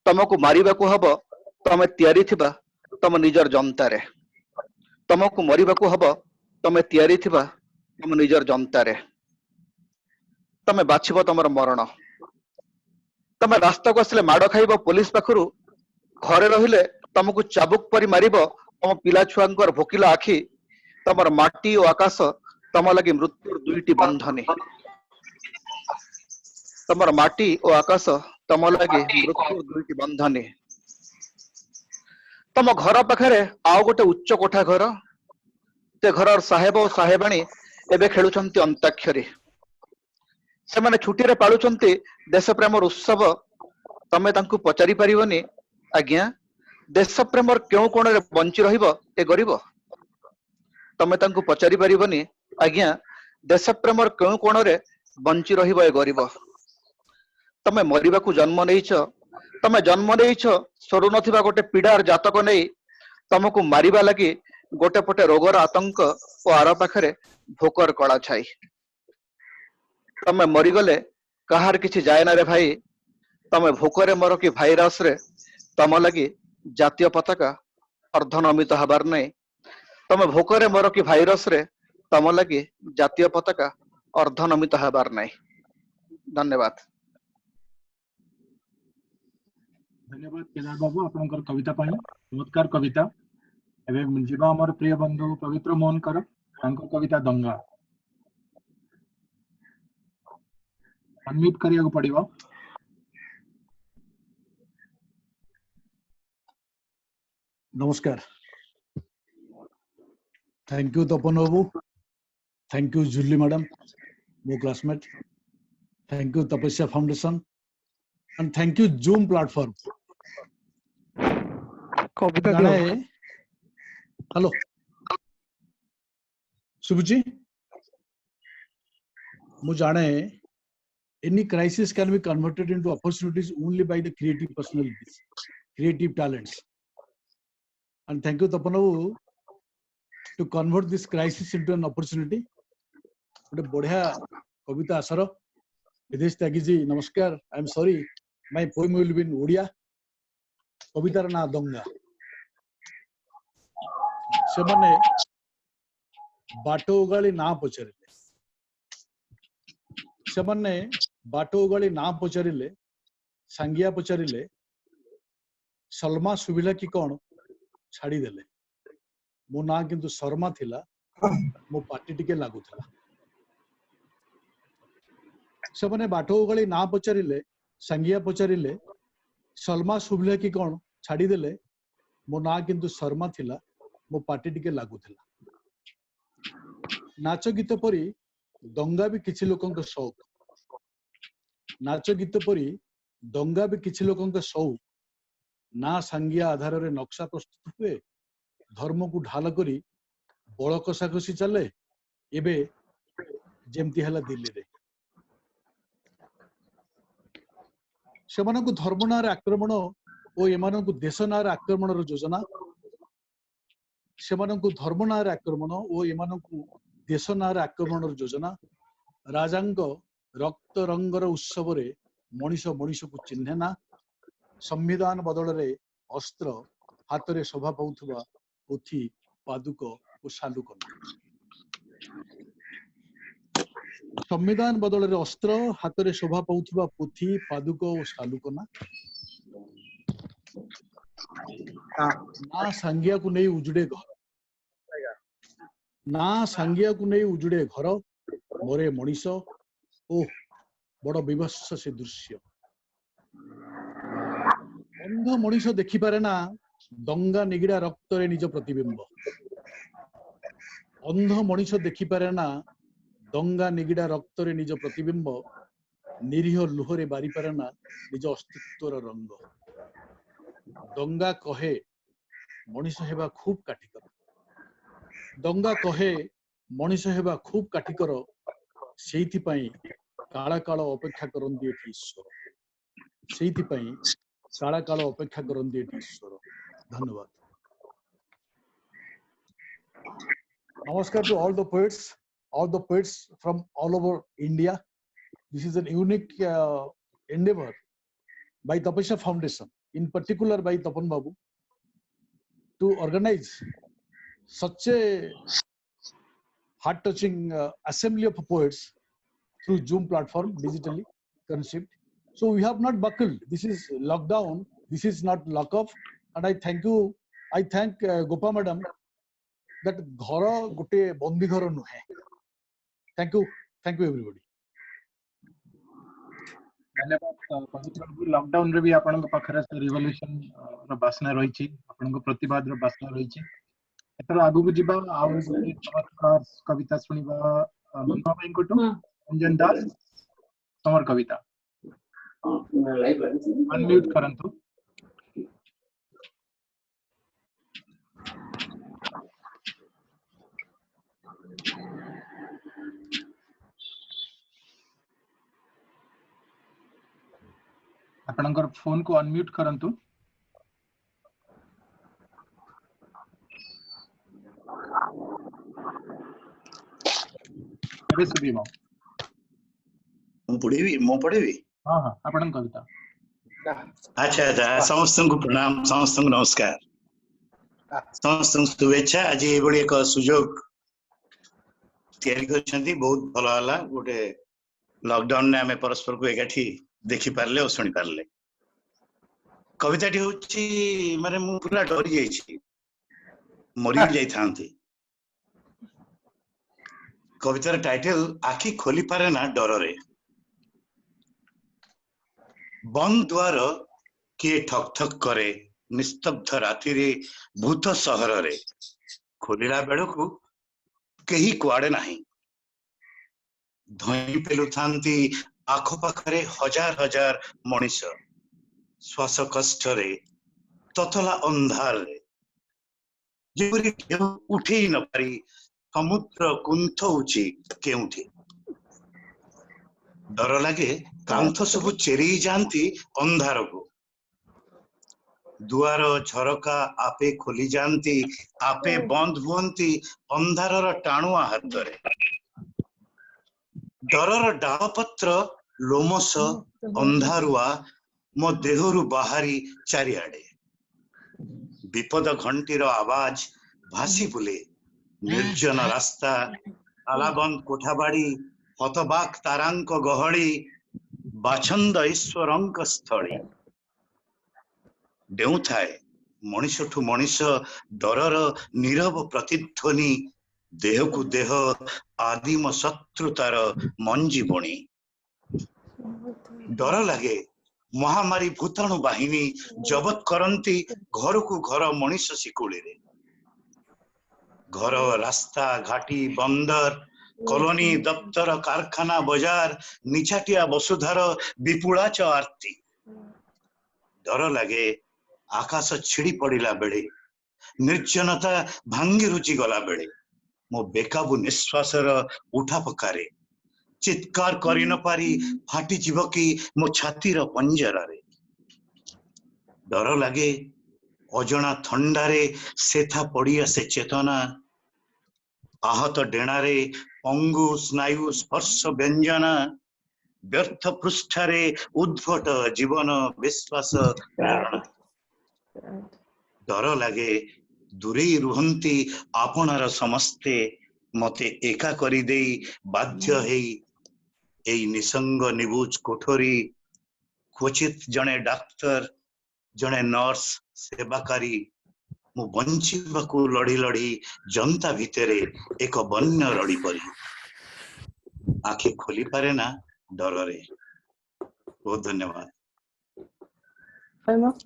Speaker 20: तुमको मारिबाकू हबो तमे तयारी थिबा तम निजर जनता रे। तुमको मरिबाकू हबो तमे तयारी थिबा तम निजर जनता रे। तमे बाछिबो तमर मरण। तमे रास्ता को आसले माड़ खाइबो पुलिस पाखरु, घरे रहिले तुमको चाबुक परी मारिबो तम पिला छुआंकर भोकिला आखि। तमर माटी और आकाश तम लगी मृत्युर दुईटी बंधनी। तमर माटी और आकाश तम लगी मृत्युर दुईटी बंधनी। तम घर पाखरे आउ गोटे उच्च कोठा घर, ते घर साहेब और साहेबाणी एबे खेलुचंती अंताक्षरी। से माने छुट्टी रे पालुचंती देश प्रेमर उत्सव। तमे तांकु पचारि परिबनी आज्ञा देश प्रेमर क्यों कोण रे बंची रहिबो ए गरीब। तमे तांकु पचारि परिबनी आज्ञा देश प्रेमर क्यों कोण रे बंची रहिबो ए गरीब। तमे मरिबाकू जन्म नेइछ, तमे जन्म नेइछ सरू नथिबा गोटे पीड़ार जातक नहीं। तुमको मारिबा लगी गोटे पटे रोगर आतंक और आर पाखरे भोकर कला छाई। तमे मरीगले कहार किछि जाए ना रे भाई। तमे भोकरे मर कि भाइरस रे तम लगी जातीय पताका अर्धनमित हबार नहीं। तमे भोकरे मर कि भाइरस रे तम लगी जातीय पताका अर्धनमित हबार नहीं। धन्यवाद।
Speaker 2: धन्यवाद केदार बाबू आपनकर कविता पाई चमत्कार कविता। एबे जीवा हमर प्रिय बंधु पवित्र मोहन कर तांको कविता दंगा अनम्यूट करिया को पड़िबो।
Speaker 4: नमस्कार। थैंक यू तपन बाबू, थैंक यू जुली मैडम मो classmate, thank you Tapasya foundation and thank you zoom platform.
Speaker 18: कविता
Speaker 4: जाने हेलो सुबुची मु जाने any crisis can be converted into opportunities only by the creative personalities, creative talents. And thank you Tapanavu to convert this crisis into an opportunity. But बढ़िया कविता आसर विदेश त्यागी जी नमस्कार। I am sorry my poem will be in Odia. कवितार ना दंगा। से माने बाटो ugali ना पचारिले, से माने बाटो उगाली ना पचारिले, सांगिया पचारिले सलमा सुविला कि कौन छाड़ी देले। मो ना किंतु शर्मा थिला, मो पार्टी टिके लागू थिला। से माने बाटो उगाली ना पचारिले, सांगिया पचारिले सलमा सुविला कि कौन छाड़ी देले। मो ना किंतु शर्मा थिला, मो पार्टी टिके लागू थिला। नाच गीत परी दंगा भी किछि लोकंक शौक। नाच गीत परी दंगा भी किछि लोकंक शौक। ना सांगिया आधार रे नक्शा प्रस्तुत हुए, धर्म को ढाल करी बल कषाकषि चले। एबे जेमती हला दिल्ली रे सेमानकु धर्म नार आक्रमण ओ एमानकु देश नार आक्रमण रो योजना। सेमानकु धर्म नार आक्रमण ओ एमानकु देश नार आक्रमण रो योजना। राजांग रक्त रंगर उत्सव रे मनीष मनीष को चिन्हे ना। संविधान बदल रे अस्त्र हाथ रे शोभा पाउथबा पोथी पादुक ओ सालुक। संविधान बदल रे अस्त्र हाथ रे शोभा पाउथबा पोथी पादुक ओ सालुक ना। ना सांगिया को नहीं उजड़े घर, ना सांगिया को नहीं उजड़े घर मोरे मनीष। ओह बड़ विभत्स से दृश्य। अंध मनीष देखी पारे ना दंगा निगिड़ा रक्त रे निज प्रतिबिंब। अंध मनीष देखी पारे ना दंगा निगिड़ा रक्त रे निज प्रतिबिंब। निरीह लुहरे बारी पारे ना निज अस्तित्वर रंग। दंगा कहे मनीष हेबा खूब काटिकर। दंगा कहे मनीष हेबा खूब काटिकर। सेइथि पई काला काल अपेक्षा करंदी एठी ईश्वर। सेइथि पई काला काल अपेक्षा करंदी एठी ईश्वर। धन्यवाद। Namaskar to all the poets from all over India. This is an unique endeavor by Tapasya Foundation, in particular by Tapan Babu, to organize such a heart-touching assembly of poets through Zoom platform, digitally conceived. So we have not buckled. This is lockdown. This is not lock off. And I thank you. I thank Gopa Madam that ghara gote bandi ghara nuhe. Thank you everybody.
Speaker 2: धन्यवाद पवित्र बाबू। Lockdown रे भी आपन पाखरे revolution रो बासना रहिछि, आपन प्रतिवाद रो बासना रहिछि। एतर आगु को जिबा आउ चमत्कार कविता सुनिबा मनवा भाई कोटो अंजन दास समर कविता अनम्यूट करंतु। आपनकर फोन को अनम्यूट करंतु। एबे सुबीमो
Speaker 21: मु पढ़ेबी
Speaker 2: हां हां आपन कविता।
Speaker 21: अच्छा समस्त को प्रणाम, समस्त को नमस्कार, समस्त शुभेच्छा। आज ये बड़ी एक सुजोग तैयारी करछंती, बहुत भलो हला। गोटे लॉकडाउन ने हमें परस्पर को एकाठी देखि पारले और सुनि पारले। कविताटी होची माने मु पूरा डरी जाईछि, मरि जाई थांती। कवितार टाइटल आखि खोली पारे ना डर रे। बंद द्वार किए ठक ठक करे निस्तब्ध राति रे भूत सहर रे। खोलिला बेड़कू केही कुआड़े नाही। धई पेलु थांती आखो पाखरे हजार हजार मनीष। श्वास कष्ट रे ततला अंधार रे जेपरि उठे न पारी समुद्र कुंथ उची केउठी। डर लागे कांथ सब चेरी जानती अंधार को। दुआर झरका आपे खोली जानती, आपे बंद हुअंती अंधारर टाणुआ हाथ रे। डरर डाल पत्र लोमस अंधारुआ मो देहरु बाहरी चारिआडे। विपद घंटीर आवाज भासी बुले निर्जन रास्ता, तालाबंद कोठाबाड़ी, हतबाक तारांक गहली, बाछंद ईश्वरंक स्थली। डेउ थाए मनीषठु मनीष डरर नीरव प्रतिध्वनि। देह को देह आदिम शत्रुतार मंजी बणी। डर लगे महामारी भूताणु बाहिनी जबत करंती घर को घर मनीष शिकुली रे। घर रास्ता घाटी बंदर कॉलोनी दफ्तर कारखाना बाजार निछाटिया वसुधार विपुलाच आरती। डर लगे आकाश छिड़ी पड़िला बेले, निर्जनता भांगी रुचि गला बेले मो बेकाबू निश्वासर उठा पकारे चित्कार करी न पारी फाटी जीव कि मो छातीर पंजरा रे। डर लगे अजना थंडारे सेथा पड़िया से चेतना। आहत डेणारे पंगु स्नायु स्पर्श व्यंजना। व्यर्थ पृष्ठारे उद्भट जीवन विश्वास प्रेरणा। डर लगे दूरे रुहंती आपनार समस्ते मते एका करी देई बाध्य हेई एई निसंग निबुज कोठरी। क्वचित जने डाक्तर जने नर्स सेवाकारी मु बंचिबाकू लड़ी लड़ी जनता भितरे एक वन्य रड़ी परी आखि खोली पारे ना डर रे। बहुत धन्यवाद।
Speaker 2: धन्यवाद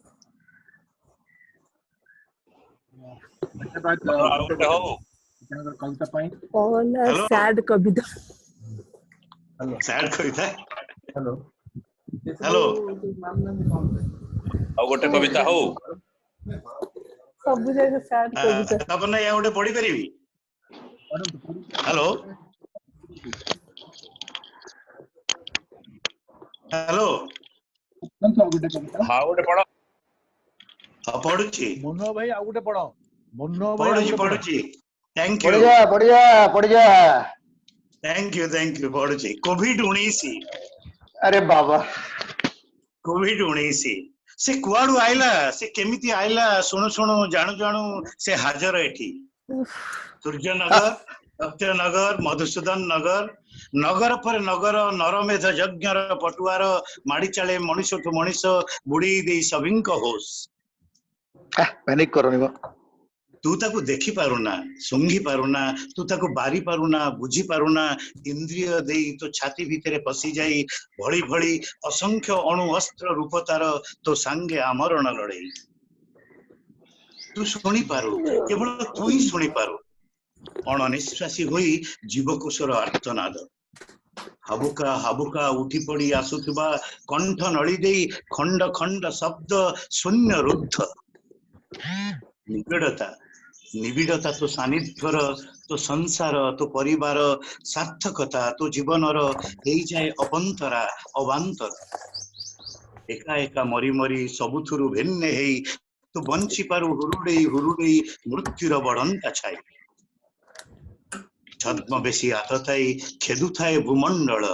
Speaker 2: कविता पाई।
Speaker 21: हेलो
Speaker 1: सैड कविता।
Speaker 21: सैड कविता। हेलो हेलो
Speaker 6: ଆଉ ଗୋଟେ କବିତା ହଉ।
Speaker 1: सब जगह सैड कविता।
Speaker 21: तपन या गोटे पढ़ी परिबी। हेलो हेलो
Speaker 6: हाँ गोटे पढ़।
Speaker 21: हाँ पढ़ुची।
Speaker 4: मुन्नो भाई आ गोटे पढ़ो। मुन्नो भाई
Speaker 21: पढ़ुची पढ़ुची। Thank you.
Speaker 20: पढ़ जा।
Speaker 21: थैंक यू पढ़ुची। कोविड-19।
Speaker 20: अरे बाबा
Speaker 21: कोविड-19 से कुआडू आइला से केमिति आइला सुनु सुनु जाणु जाणु से हाजर एठी। सूर्यनगर सत्यनगर मधुसूदन नगर नगर पर नगर नरमेध यज्ञर पटुआर माड़ी चाले मनीष ठु मनीष बुड़ी दे सबिंक होस।
Speaker 20: पैनिक करनी बा।
Speaker 21: तू ताको देखि पारुना सुंघी पारुना तू ताको बारी पारुना बुझी पारुना इंद्रिय देई तो छाती भितरे पसी जाई भଳି भଳି असंख्य अणु अस्त्र रूप तार तो सांगे आमरण लड़ई। तू सुनी पारु केवल तू ही सुनी पारु अणनिश्वासी होई जीवकोशर आर्तनाद हाबुका हाबुका उठी पड़ी आसुथबा कंठ नली देई खंड खंड शब्द शून्य रुद्ध निबिड़ता निबिड़ता तो सानिध्यर तो संसार तो परिवार सार्थकता तो जीवनर हेई जाए अपंतरा अवांतर एका एका मरी मरी सबुथुरु भिन्ने हेई तो बंची पारु हुरुडेई मृत्युर बढ़ंता छाई छद्मवेशी आतताई खेदुथाए भूमंडल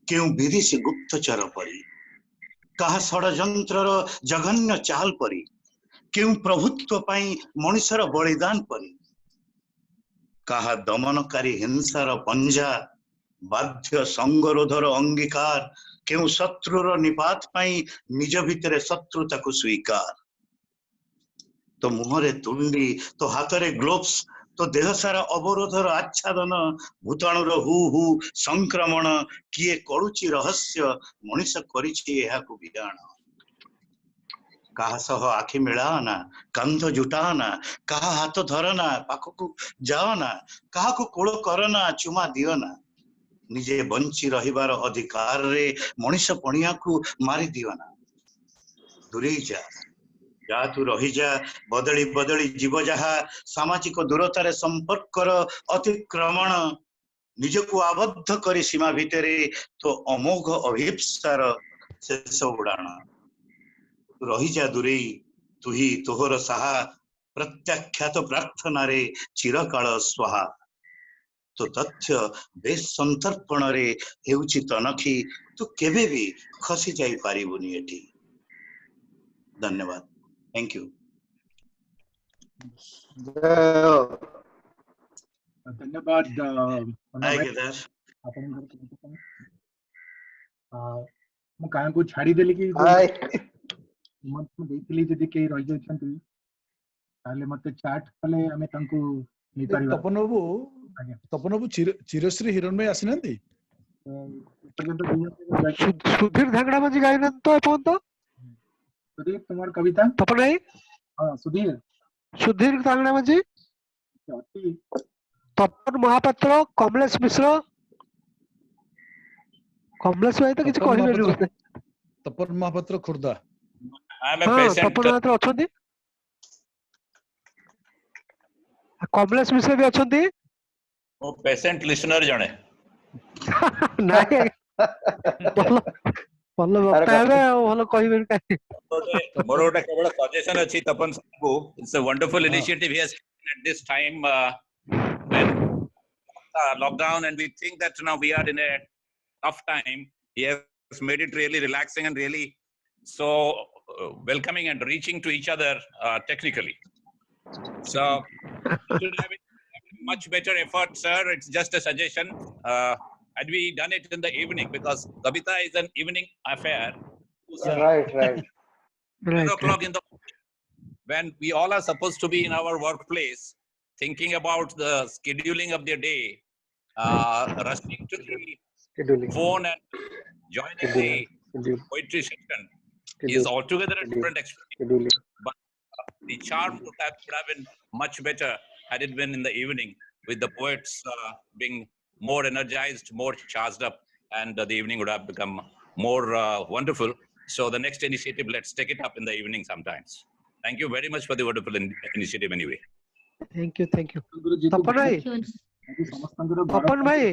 Speaker 21: केउ विदेशी गुप्तचर परी कहा षडयंत्रर जघन्य चाल परी केउ प्रभुत्व पाई मनुष्यर बलिदान परी कहा दमनकारी हिंसार पंजा बाध्य संगरोधर अंगीकार केउ शत्रुर निपात पाई निज भितरे शत्रुता को स्वीकार तो मुहरे तुंडी तो हाथरे ग्लोव्स तो देह सारा अवरोधर आच्छादन भूताणुर हु हु संक्रमण किए करुची रहस्य मनीष करिछि एहाकु विजान कहा सह आखि मिलाना कंध जुटाना कहा हाथ धरना पाखकु जाओना कहा को कोल करना चुमा दियोना निजे बंची रहिबार अधिकार रे मनीष पणिया को मारी दियोना दूरे जा तू रही जा बदली बदली जीव जहा सामाजिक दूरतार संपर्कर अतिक्रमण निजको आबद्ध करी सीमा भितरे तो अमोघ अभिप्सार शेष उड़ाण रही जा दूरे तुही तोहर साहा प्रत्याख्यात प्रार्थना रे चिरकाल स्वाहा तो तथ्य बेश संतर्पण रे हेउची तनखी तू केबे भी खसी जाई पारिबुनी एठी। धन्यवाद। Thank you.
Speaker 2: धन्यवाद
Speaker 21: हाय केदार
Speaker 2: मु कान को छाड़ी देली कि
Speaker 20: हाय
Speaker 2: मत देइतली जदी के रहि जायछंती ताले मते चैट कले हमें तंकु नि परिबा।
Speaker 4: तपन बाबू चिरश्री हिरण में आसिनांती
Speaker 18: सुधीर धांगड़ा मजी गायन तो एपन तो
Speaker 2: सुधीर तुम्हार कविता
Speaker 18: तपन भाई
Speaker 2: हां सुधीर
Speaker 18: धांगड़ा मजी तपन महापात्र कमलेश मिश्र कमलेश भाई तो किछ कहि नै
Speaker 4: Tapan Mahapatra Khurda
Speaker 6: I am a
Speaker 18: हां
Speaker 6: पेशेंट
Speaker 18: तपन महापात्र अछंती कमलेश मिश्र भी अछंती
Speaker 6: ओ पेशेंट लिसनर जणे
Speaker 18: नाही ଭଲ ବକ୍ତା ହେବେ ଆଉ ଭଲ କହିବେନି କାହିଁ
Speaker 6: मोर गोटे केवल सजेशन अछि तपन को it's a wonderful initiative he has at this time when lockdown and we think that now we are in a tough time. He has made it really relaxing and really so welcoming and reaching to each other technically. So should have much better effort, sir. It's just a suggestion. Had we done it in the evening, because Kavita is an evening affair.
Speaker 20: Right.
Speaker 6: 10 o'clock in the when we all are supposed to be in our workplace, thinking about the scheduling of their day, rushing to the phone and joining the poetry section is altogether a different experience. But the charm would have been much better had it been in the evening, with the poets being more energized, more charged up, and the evening would have become more wonderful. So the next initiative, let's take it up in the evening sometimes. Thank you very much for the wonderful initiative anyway.
Speaker 18: Thank you. Tapan bhai. Tapan bhai.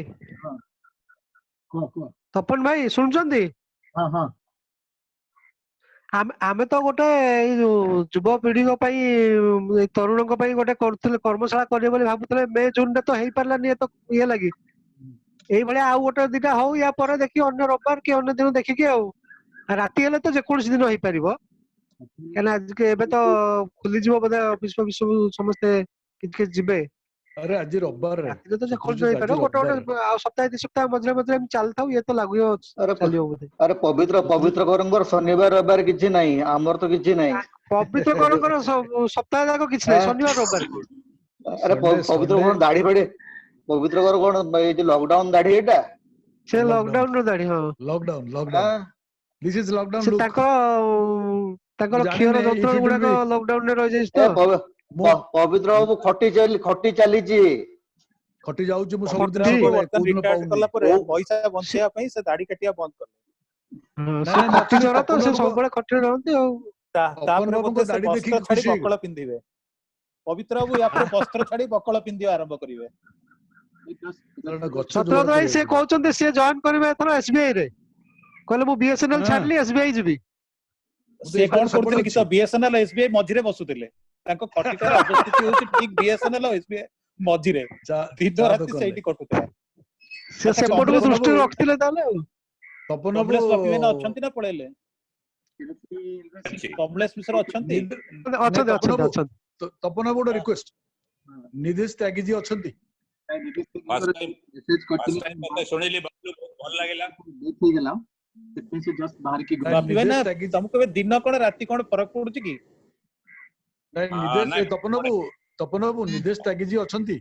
Speaker 18: Tapan bhai ଶୁଣୁଛନ୍ତି? ଆମେ ତ ଗୋଟେ ଏଇ ଯୁବପିଢିଙ୍କ ପାଇଁ ତରୁଣଙ୍କ ପାଇଁ ଗୋଟେ କରୁଥିଲେ କର୍ମଶାଳା କରିବେ ବୋଲି ଭାବୁଥିଲେ ମେ ଜୁନରେ ତ ହେଇପାରିଲାନି ତ ଇଏ ଲାଗି ଏଇଭଳିଆ ଆଉ ଗୋଟେ ଦିଟା ହଉ ୟା ପରେ ଦେଖି ଅନ୍ୟ ରବିବାର କି ଅନ୍ୟ ଦିନ ଦେଖିକି ଆଉ ରାତି ହେଲେ ତ ଯେକୌଣସି ଦିନ ହେଇପାରିବ କାହିଁକିନା ଆଜି ଏବେ ତ ଖୋଲିଯିବ ବୋଧେ ଅଫିସ ଫଫିସ ସବୁ ସମସ୍ତେ କିଛି ଯିବେ
Speaker 4: अरे आज रविवार रे
Speaker 18: ରାତିରେ ତ ଯେକୌଣସି ଦିନ ହେଇପାରିବ ଗୋଟେ ଗୋଟେ ଆଉ ସପ୍ତାହ ଦି ସପ୍ତାହ ମଝିରେ ମଝିରେ ଏମିତି ଚାଲିଥାଉ ଇଏ ତ ଲାଗିବ ଚାଲିବ ବୋଧେ
Speaker 20: अरे पवित्र गौरंगर शनिवार रविवार किछि नाही आमर तो किछि नाही
Speaker 18: ପବିତ୍ର ଗଣଙ୍କର ସପ୍ତାହ ଯାକ କିଛି ନାହିଁ ଶନିବାର ରବିବାର
Speaker 20: अरे पवित्र गौर दाढ़ी बड़े पवित्र गौर कोन ए जे लॉकडाउन दाढ़ी एटा
Speaker 18: ସେ ଲକଡାଉନ ର ଦାଢି ହଁ
Speaker 4: लॉकडाउन दिस इज लॉकडाउन
Speaker 18: ସେ
Speaker 4: लुक
Speaker 18: ତାଙ୍କର କ୍ଷୀର ଯନ୍ତ୍ର ଗୁଡାକ ଲକଡାଉନ ରେ ରହିଯାଇଛି ତ
Speaker 20: पवित्र बाबू खटी ଚାଲିଛି
Speaker 4: खटी जाଉଛି ମୁଁ ସବୁ ଦିନ
Speaker 10: ପବିତ୍ର ବାବୁ
Speaker 4: ସକାଳେ
Speaker 10: ବର୍ତ୍ତମାନ
Speaker 4: କୋଉ ଦିନ
Speaker 10: ରିଟାୟାର୍ଡ
Speaker 4: ପାଉନି
Speaker 10: କଲା ପରେ ପଇସା ବଞ୍ଚେଇବା ପାଇଁ ସେ ଦାଢି କାଟିବା ବନ୍ଦ କଲେ।
Speaker 18: ସେ ଖଟି ଜର ତ ସେ ସବୁବେଳେ ଖଟିରେ ରହନ୍ତି ଆଉ
Speaker 10: ତାପରେ ବୋଧେ ସେ
Speaker 4: ଦାଢି
Speaker 10: ବସ୍ତ୍ର
Speaker 4: ଦେଖିକି
Speaker 10: ଛାଡି
Speaker 4: ଖୁସି
Speaker 10: ବକଳ ପିନ୍ଧିବେ। ପବିତ୍ର ବାବୁ ୟା ପରେ ବସ୍ତ୍ର ଛାଡି ବକଳ ପିନ୍ଧିବା ଆରମ୍ଭ କରିବେ।
Speaker 18: ସତ୍ୟବ୍ରତ ଭାଇ ସେ କହୁଛନ୍ତି ସିଏ ଜଏନ କରିବେ ଏଥର ଏସବିଆଇ ରେ କହିଲେ ମୁଁ ବିଏସଏନଏଲ ଛାଡିଲି ଏସବିଆଇ ଯିବି
Speaker 10: ସେ କଣ କରୁଥିଲେ କି ବିଏସଏନଏଲ ଏସବିଆଇ ମଝିରେ ବସୁଥିଲେ ତାଙ୍କ ଖଟିଟାର ଅବସ୍ଥିତି ହେଉଛି ଠିକ ବିଏସଏନଏଲ ଆଉ ଏସବିଆଇ ମଝିରେ ଦିନ ରାତି ସେଇଠି କଟୁଥିଲା।
Speaker 18: ସେ ସେପଟକୁ ଦୃଷ୍ଟି ରଖିଥିଲେ ତାହେଲେ ଆଉ
Speaker 10: କମଲେଶ ବାପି ଭାଇନା ଅଛନ୍ତି ନା ପଳେଇଲେ? କମଲେଶ ମିଶ୍ର ଅଛନ୍ତି?
Speaker 4: ତପନ ବାବୁ ଗୋଟେ ରିକ୍ୱେଷ୍ଟ ନିଦେଶ ତ୍ୟାଗୀ ଜି ଅଛନ୍ତି
Speaker 6: ଶୁଣିଲି ଭଲ ଲାଗିଲା।
Speaker 10: ବାପି ଭାଇନା ତମକୁ ଏବେ ଦିନ କଣ ରାତି କଣ ଫରକ ପଡୁଛି କି?
Speaker 4: ତପନ ବାବୁ ନିଦେଶ ତ୍ୟାଗୀ ଜି ଅଛନ୍ତି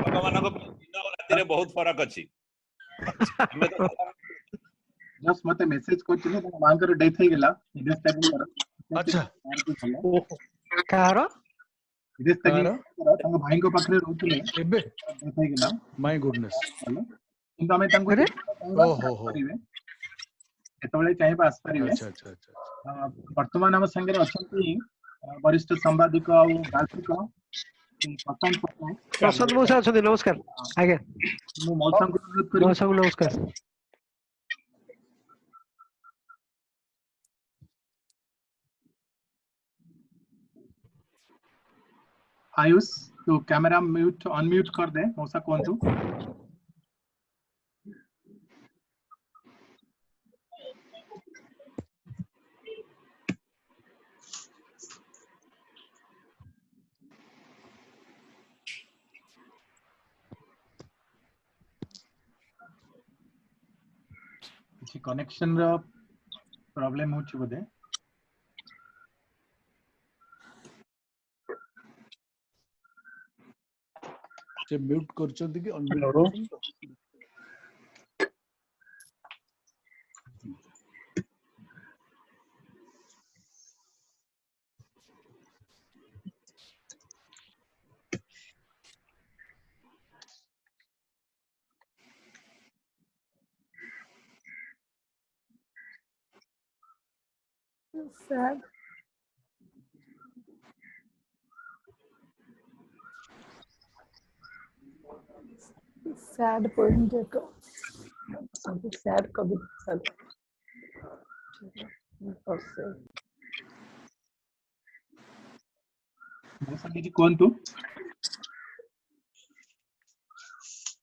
Speaker 6: ଲୋକମାନଙ୍କ ଦିନ ଆଉ ରାତିରେ ବହୁତ ଫରକ ଅଛି।
Speaker 2: ଜଷ୍ଟ ମତେ ମେସେଜ କରିଥିଲେ ତାଙ୍କ ମାଙ୍କର ଡେଥ୍ ହେଇଗଲା ନିଦେଶ ତ୍ୟାଗୀଙ୍କର।
Speaker 4: ଆଚ୍ଛା
Speaker 18: କାହାର
Speaker 2: ନିଦେଶ ତ୍ୟାଗୀଙ୍କର ତାଙ୍କ ଭାଇଙ୍କ ପାଖରେ ରହୁଥିଲେ
Speaker 4: ଏବେ
Speaker 2: ଡେଥ୍ ହେଇଗଲା।
Speaker 4: ମାଇ ଗୁଡନେସ୍
Speaker 2: କିନ୍ତୁ ଆମେ ତାଙ୍କୁ କରିବେ ଯେତେବେଳେ ଚାହିଁବା ଆସିପାରିବେ। ବର୍ତ୍ତମାନ ଆମ ସାଙ୍ଗରେ ଅଛନ୍ତି ବରିଷ୍ଠ ସାମ୍ବାଦିକ ଆଉ ଗାଳ୍ପିକ
Speaker 18: ପ୍ରଶାନ୍ତ ମଉସା ଅଛନ୍ତି ନମସ୍କାର ଆଜ୍ଞା
Speaker 2: ମୁଁ ମଉସାଙ୍କୁ ଅନୁରୋଧ କରିବି
Speaker 18: ମଉସାଙ୍କୁ ନମସ୍କାର
Speaker 2: आयुष तू कैमरा म्यूट अनम्यूट कर दे मौसा कौन तू କିଛି କନେକ୍ସନ ର ପ୍ରୋବ୍ଲେମ ହଉଛି ବୋଧେ
Speaker 4: ସେ म्यूट କରୁଛନ୍ତି କି ଅନମ୍यूट କରୁଛନ୍ତି
Speaker 16: Sad. Sad poem देखो sad कभी sad
Speaker 2: मौसा जी कौन तू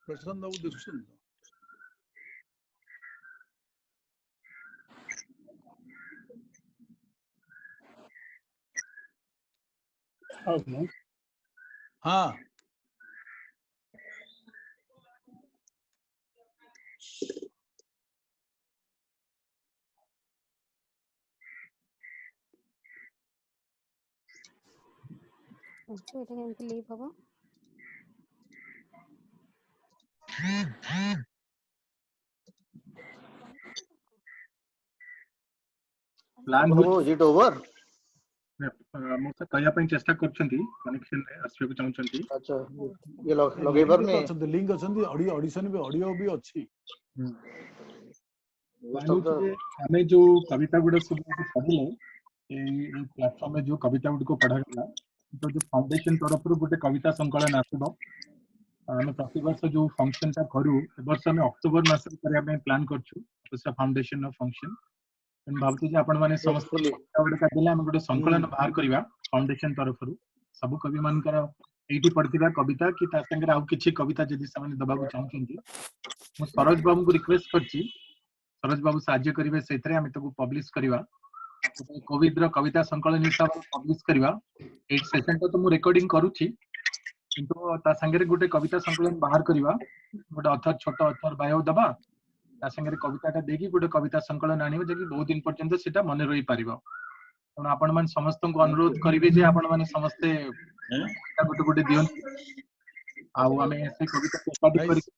Speaker 4: प्रशांत बाबू ଦେଖୁଛନ୍ତି हाँ
Speaker 11: ଏଇଟା କେମିତି ଲିଭ୍ ହବ?
Speaker 2: Plan
Speaker 20: Tapan babu, is it over?
Speaker 2: ମୁଁ ତ କହିବା ପାଇଁ ଚେଷ୍ଟା କରୁଛନ୍ତି, କନେକ୍ସନ ରେ ଆସିବାକୁ ଚାହୁଁଛନ୍ତି।
Speaker 20: ଆଚ୍ଛା, ये ଲଗେଇ ପାରୁନି।
Speaker 4: ଲିଙ୍କ ଅଛନ୍ତି, ଅଡିସନ ବି ଅଡିଓ ବି ଅଛି।
Speaker 2: ଆମେ ଯୋଉ କବିତା ଗୁଡା ସବୁ ପଢିଲେ ଏଇ ପ୍ଲାଟଫର୍ମ ରେ ଯୋଉ କବିତା ଗୁଡିକ ପଢାଗଲା, ତ ଯୋଉ ଫାଉଣ୍ଡେସନ ତରଫରୁ ଗୋଟେ କବିତା ସଂକଳନ ଆସିବ। ଆମେ ପ୍ରତିବର୍ଷ ଯୋଉ ଫଙ୍କସନ ଟା କରୁ, ଏ ବର୍ଷ ଆମେ ଅକ୍ଟୋବର ମାସରେ କରିବା ପାଇଁ ପ୍ଲାନ୍ କରୁଛୁ ଫାଉଣ୍ଡେସନ ର ଫଙ୍କସନ। ମୁଁ ଭାବୁଛି ଯେ ଆପଣ ମାନେ ସମସ୍ତେ କବିତା ଗୁଡିକ ଦେଲେ ଆମେ ଗୋଟେ ସଂକଳନ ବାହାର କରିବା ଫାଉଣ୍ଡେସନ ତରଫରୁ। ସବୁ କବି ମାନଙ୍କର ଏଇଠି ପଢିଥିବା କବିତା କି ତା ସାଙ୍ଗରେ ଆଉ କିଛି କବିତା ଯଦି ସେମାନେ ଦେବାକୁ ଚାହୁଁଛନ୍ତି, ମୁଁ ସରୋଜ ବାବୁଙ୍କୁ ରିକ୍ୱେଷ୍ଟ କରିଛି, ସରୋଜ ବାବୁ ସାହାଯ୍ୟ କରିବେ ସେଇଥିରେ, ଆମେ ତାକୁ ପବ୍ଲିଶ କରିବା। କୋଭିଡ ର କବିତା ସଂକଳନ ହିସାବରେ ପବ୍ଲିଶ କରିବା। ଏଇ ସେସନଟା ତ ମୁଁ ରେକର୍ଡିଂ କରୁଛି, କିନ୍ତୁ ତା ସାଙ୍ଗରେ ଗୋଟେ କବିତା ସଂକଳନ ବାହାର କରିବା। ଗୋଟେ ଅଥର ଛୋଟ ଅଥର ବାୟୋ ଦବା, ତା ସାଙ୍ଗରେ କବିତାଟା ଦେଇକି ଗୋଟେ କବିତା ସଂକଳନ ଆଣିବ, ଯେ କି ବହୁତ ଦିନ ପର୍ଯ୍ୟନ୍ତ ସେଟା ମନେ ରହିପାରିବ। ତେଣୁ ଆପଣ ମାନେ ସମସ୍ତଙ୍କୁ ଅନୁରୋଧ କରିବେ ଯେ ଆପଣ ମାନେ ସମସ୍ତେ ଗୋଟେ ଗୋଟେ ଦିଅନ୍ତୁ, ଆଉ ଆମେ ସେ କବିତା କରିକି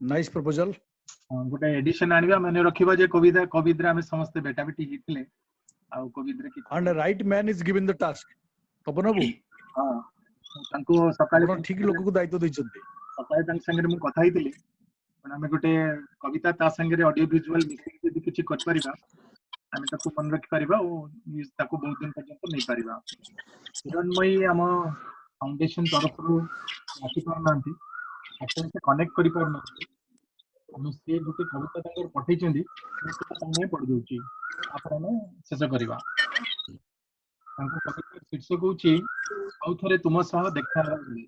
Speaker 4: ନାଇସ୍ ପ୍ରପୋଜାଲ।
Speaker 2: ଗୋଟେ ଏଡିସନ ଆଣିବା, ମାନେ ରଖିବା ଯେ କୋଭିଡରେ ଆମେ ସମସ୍ତେ ବେଟା ବେଟି ହେଇଥିଲେ, ଆଉ କୋଭିଡରେ କିଛି
Speaker 4: and the right man is given the task. Tapan ବାବୁ,
Speaker 2: ତାଙ୍କୁ ସକାଳେ
Speaker 4: ଠିକ ଲୋକକୁ ଦାୟିତ୍ୱ ଦେଇଛନ୍ତି।
Speaker 2: ସକାଳେ ତାଙ୍କ ସାଙ୍ଗରେ ମୁଁ କଥା ହେଇଥିଲି, ଆମେ ଗୋଟେ କବିତା ତା ସାଙ୍ଗରେ ଅଡିଓ ଭିଜୁଆଲ ମିଶିକି ଯଦି କିଛି କରିପାରିବା, ଆମେ ତାକୁ ମନେ ରଖିପାରିବା ଓ ତାକୁ ବହୁତ ଦିନ ପର୍ଯ୍ୟନ୍ତ ନେଇପାରିବା। ହିରଣ୍ମୟୀ ଆମ ଫାଉଣ୍ଡେସନ ତରଫରୁ ଆସିପାରୁନାହାନ୍ତି, ଆପଣ ସେ କନେକ୍ଟ କରିପାରୁନାହାନ୍ତି। ଆମେ ସେ ଗୋଟେ କବିତା ତାଙ୍କର ପଠେଇଛନ୍ତି, ମୁଁ ପଢିଦଉଛି, ଆପଣ ଶେଷ କରିବା। ତାଙ୍କ କବିତାର ଶୀର୍ଷକ ହଉଛି ଆଉ ଥରେ ତୁମ ସହ ଦେଖା ହେବା ବେଳେ।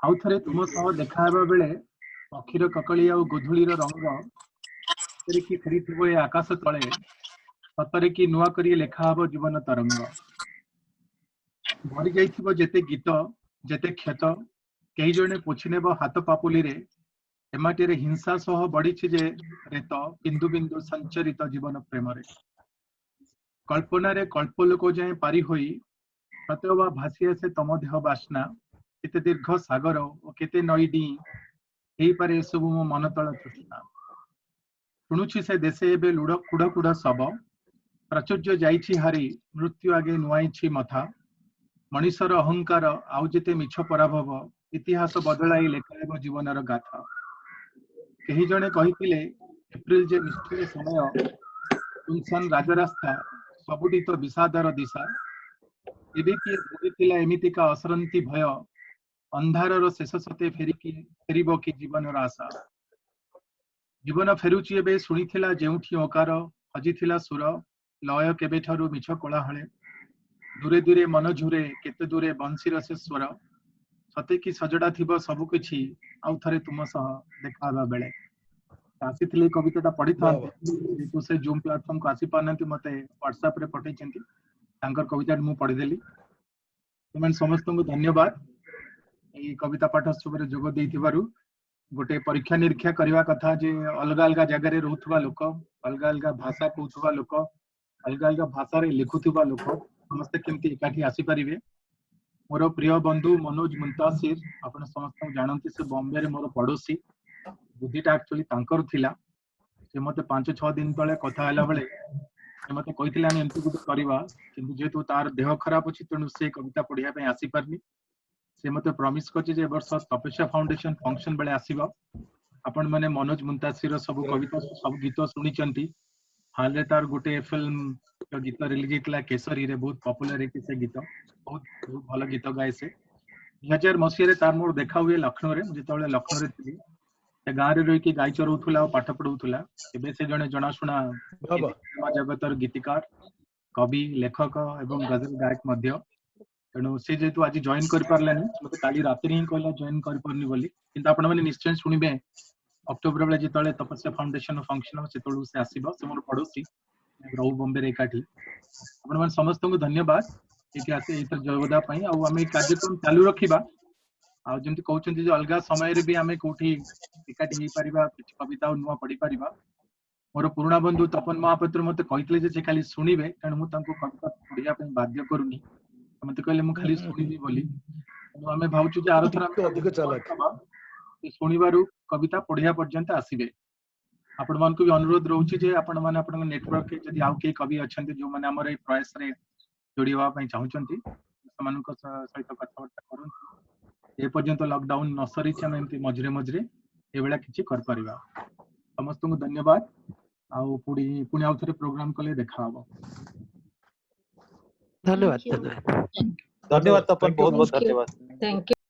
Speaker 2: ଆଉ ଥରେ ତୁମ ସହ ଦେଖା ହେବା ବେଳେ ପକ୍ଷୀର କକଳି ଆଉ ଗୋଧୂଳିର ରଙ୍ଗ ସତରେ କି ଫେରିଥିବ ଏ ଆକାଶ ତଳେ, ସତରେ କି ନୂଆ କରି ଲେଖା ହବ ଜୀବନ ତରଙ୍ଗ। ଭରି ଯାଇଥିବ ଯେତେ ଗୀତ, ଯେତେ କ୍ଷତ, କେହି ଜଣେ ପୋଛି ନେବ ହାତ ପାପୁଲିରେ। ଏ ମାଟିରେ ହିଂସା ସହ ବଢିଛି ଯେ ରେତ, ବିନ୍ଦୁ ବିନ୍ଦୁ ସଞ୍ଚରିତ ଜୀବନ ପ୍ରେମରେ। କଳ୍ପନାରେ କଳ୍ପଲୋକ ଯାଏ ପାରି ହୋଇ ସତେଅବା ଭାସି ଆସେ ତମ ଦେହ ବାସ୍ନା। କେତେ ଦୀର୍ଘ ସାଗର ଓ କେତେ ନଈ ଡିଇଁ, ହେଇପାରେ ଏସବୁ ମୋ ମନ ତଳ ତୃଷ୍ଣା। ଶୁଣୁଛି ସେ ଦେଶେ ଏବେ କୁଡ କୁଡ ଶବ, ପ୍ରାଚୁର୍ଯ୍ୟ ଯାଇଛି ହାରି ମୃତ୍ୟୁ ଆଗେ ନୁଆଇଛି ମଥା। ମଣିଷର ଅହଙ୍କାର ଆଉ ଯେତେ ମିଛ ପରାଭବ, ଇତିହାସ ବଦଳାଇ ଲେଖାହେବ ଜୀବନର ଗାଥା। କେହି ଜଣେ କହିଥିଲେ ଏପ୍ରିଲ ଯେ ନିଷ୍ଠୁର ସମୟ, ସୁନସାନ ରାଜରାସ୍ତା ସବୁଠି ତ ବିଷାଦର ଦିଶା। ଏବେ କିଏ ଭାବିଥିଲା ଏମିତିକା ଅସରନ୍ତି ଭୟ, ଅନ୍ଧାରର ଶେଷ ସତେ ଫେରିବ କି ଜୀବନର ଆଶା। ଜୀବନ ଫେରୁଛି ଏବେ ଶୁଣିଥିଲା ଯେଉଁଠି ଓକାର, ହଜିଥିଲା ସୁର ଲୟ କେବେଠାରୁ ମିଛ କୋଳାହଳେ। ଦୂରେ ଦୂରେ ମନ ଝୁରେ କେତେ ଦୂରେ ବଂଶୀର ସେ ସ୍ୱର, ସତେ କି ସଜଡା ଥିବ ସବୁ କିଛି ଆଉ ଥରେ ତୁମ ସହ ଦେଖା ହେବା ବେଳେ। ଆସିଥିଲେ ଏଇ କବିତାଟା ପଢିଥାନ୍ତେ, ଯେହେତୁ ସେ ଜୁମ୍ ପ୍ଲାଟଫର୍ମକୁ ଆସି ପାରୁନାହାନ୍ତି, ମତେ ହ୍ୱାଟ୍ସଆପ ରେ ପଠେଇଛନ୍ତି, ତାଙ୍କର କବିତାଟି ମୁଁ ପଢିଦେଲି। ସେମାନେ ସମସ୍ତଙ୍କୁ ଧନ୍ୟବାଦ ଏଇ କବିତା ପାଠ ଉତ୍ସବରେ ଯୋଗ ଦେଇଥିବାରୁ। ଗୋଟେ ପରୀକ୍ଷା ନିରୀକ୍ଷା କରିବା କଥା ଯେ ଅଲଗା ଅଲଗା ଜାଗାରେ ରହୁଥିବା ଲୋକ, ଅଲଗା ଅଲଗା ଭାଷା କହୁଥିବା ଲୋକ, ଅଲଗା ଅଲଗା ଭାଷାରେ ଲେଖୁଥିବା ଲୋକ ସମସ୍ତେ କେମିତି ଏକାଠି ଆସିପାରିବେ। ମୋର ପ୍ରିୟ ବନ୍ଧୁ ମନୋଜ ମୁନ୍ତାସିର, ଆପଣ ସମସ୍ତଙ୍କୁ ଜାଣନ୍ତି, ସେ ବମ୍ବେରେ ମୋର ପଡୋଶୀ। ବୁଦ୍ଧିଟା ଆକ୍ଚୁଆଲି ତାଙ୍କର ଥିଲା। ସେ ମତେ 5-6 ଦିନ ତଳେ କଥା ହେଲା ବେଳେ ସେ ମତେ କହିଥିଲେ ଆମେ ଏମିତି ଗୋଟେ କରିବା, କିନ୍ତୁ ଯେହେତୁ ତାର ଦେହ ଖରାପ ଅଛି ତେଣୁ ସେ କବିତା ପଢିବା ପାଇଁ ଆସିପାରନି। ସେ ମତେ ପ୍ରମିସ କରିଛି ଯେ ଏ ବର୍ଷ ତପସ୍ୟା ଫାଉଣ୍ଡେସନ ଫଙ୍କସନ ବେଳେ ଆସିବ। ଆପଣ ମାନେ ମନୋଜ ମୁନ୍ତାସିର ସବୁ କବିତା ସବୁ ଗୀତ ଶୁଣିଛନ୍ତି। ହାଲରେ ତାର ଗୋଟେ ଫିଲ୍ମ ଗୀତ ରିଲିଜ ହେଇଥିଲା କେଶରୀରେ, ବହୁତ ପପୁଲାର ହେଇଛି ସେ ଗୀତ, ବହୁତ ବହୁତ ଭଲ ଗୀତ ଗାଏ ସେ। 2000 ମସିହାରେ ତାର ମୋର ଦେଖା ହୁଏ ଲକ୍ଷ୍ନୌରେ। ମୁଁ ଯେତେବେଳେ ଲକ୍ଷ୍ନୌରେ ଥିଲି, ସେ ଗାଁରେ ରହିକି ଗାଈ ଚରଉଥିଲା ଆଉ ପାଠ ପଢଉଥିଲା। ଏବେ ସେ ଜଣେ ଜଣାଶୁଣା ସିନେମା ଜଗତର ଗୀତିକାର, କବି, ଲେଖକ ଏବଂ ଗଜଲ ଗାୟକ ମଧ୍ୟ। ତେଣୁ ସେ ଯେହେତୁ ଆଜି ଜଏନ କରିପାରିଲାନି, ମତେ କାଲି ରାତିରେ ହିଁ କହିଲା ଜଏନ କରିପାରୁନି ବୋଲି, କିନ୍ତୁ ଆପଣମାନେ ନିଶ୍ଚୟ ଶୁଣିବେ ଅକ୍ଟୋବର ବେଳେ ଯେତେବେଳେ ତପସ୍ୟା ଫାଉଣ୍ଡେସନ ଫଙ୍କସନ ହବ ସେତେବେଳକୁ ସେ ଆସିବ। ସେ ମୋର ପଡୋଶୀ, ରହୁ ବମ୍ବେରେ ଏକାଠି। ଆପଣମାନେ ସମସ୍ତଙ୍କୁ ଧନ୍ୟବାଦ ଏଠି ଆସି ଏଇଥିରେ ଯୋଗ ଦେବା ପାଇଁ। ଆଉ ଆମେ ଏଇ କାର୍ଯ୍ୟକ୍ରମ ଚାଲୁ ରଖିବା। ଆଉ ଯେମିତି କହୁଛନ୍ତି ଯେ ଅଲଗା ସମୟରେ ବି ଆମେ କୋଉଠି ଏକାଠି ହେଇପାରିବା, କିଛି କବିତା ଆଉ ନୂଆ ପଢିପାରିବା। मोर पुराणा बंधु तपन महापात्र मते कहितले जे से खाली सुनिबे कारण मु तांको कविता पढिया पई बाध्य करूनी मते कहले मु खाली सुनिबी बोली तो आमे भावछु जे आरो थरा
Speaker 4: अधिक चालाक
Speaker 2: शुणिबारु कविता पढ़िया पर्यंत आसीबे आपण मान को भी अनुरोध रहउछि जे आपण माने आपण नेटवर्क के जदी आउ के कवि अछंती जो माने हमर ए प्रयास रे जोड़ी होवा पई चाहुचंती समान को सहित कथा वार्ता करन ए पर्यंत लॉकडाउन न सरी छ हम एमती मझरे मझरे ए बेला किछि कर परिबा समस्त को धन्यवाद आउ पुणी आउ थरे प्रोग्राम कले देखा हबो
Speaker 18: धन्यवाद
Speaker 10: धन्यवाद तपन बहुत बहुत धन्यवाद
Speaker 17: थैंक यू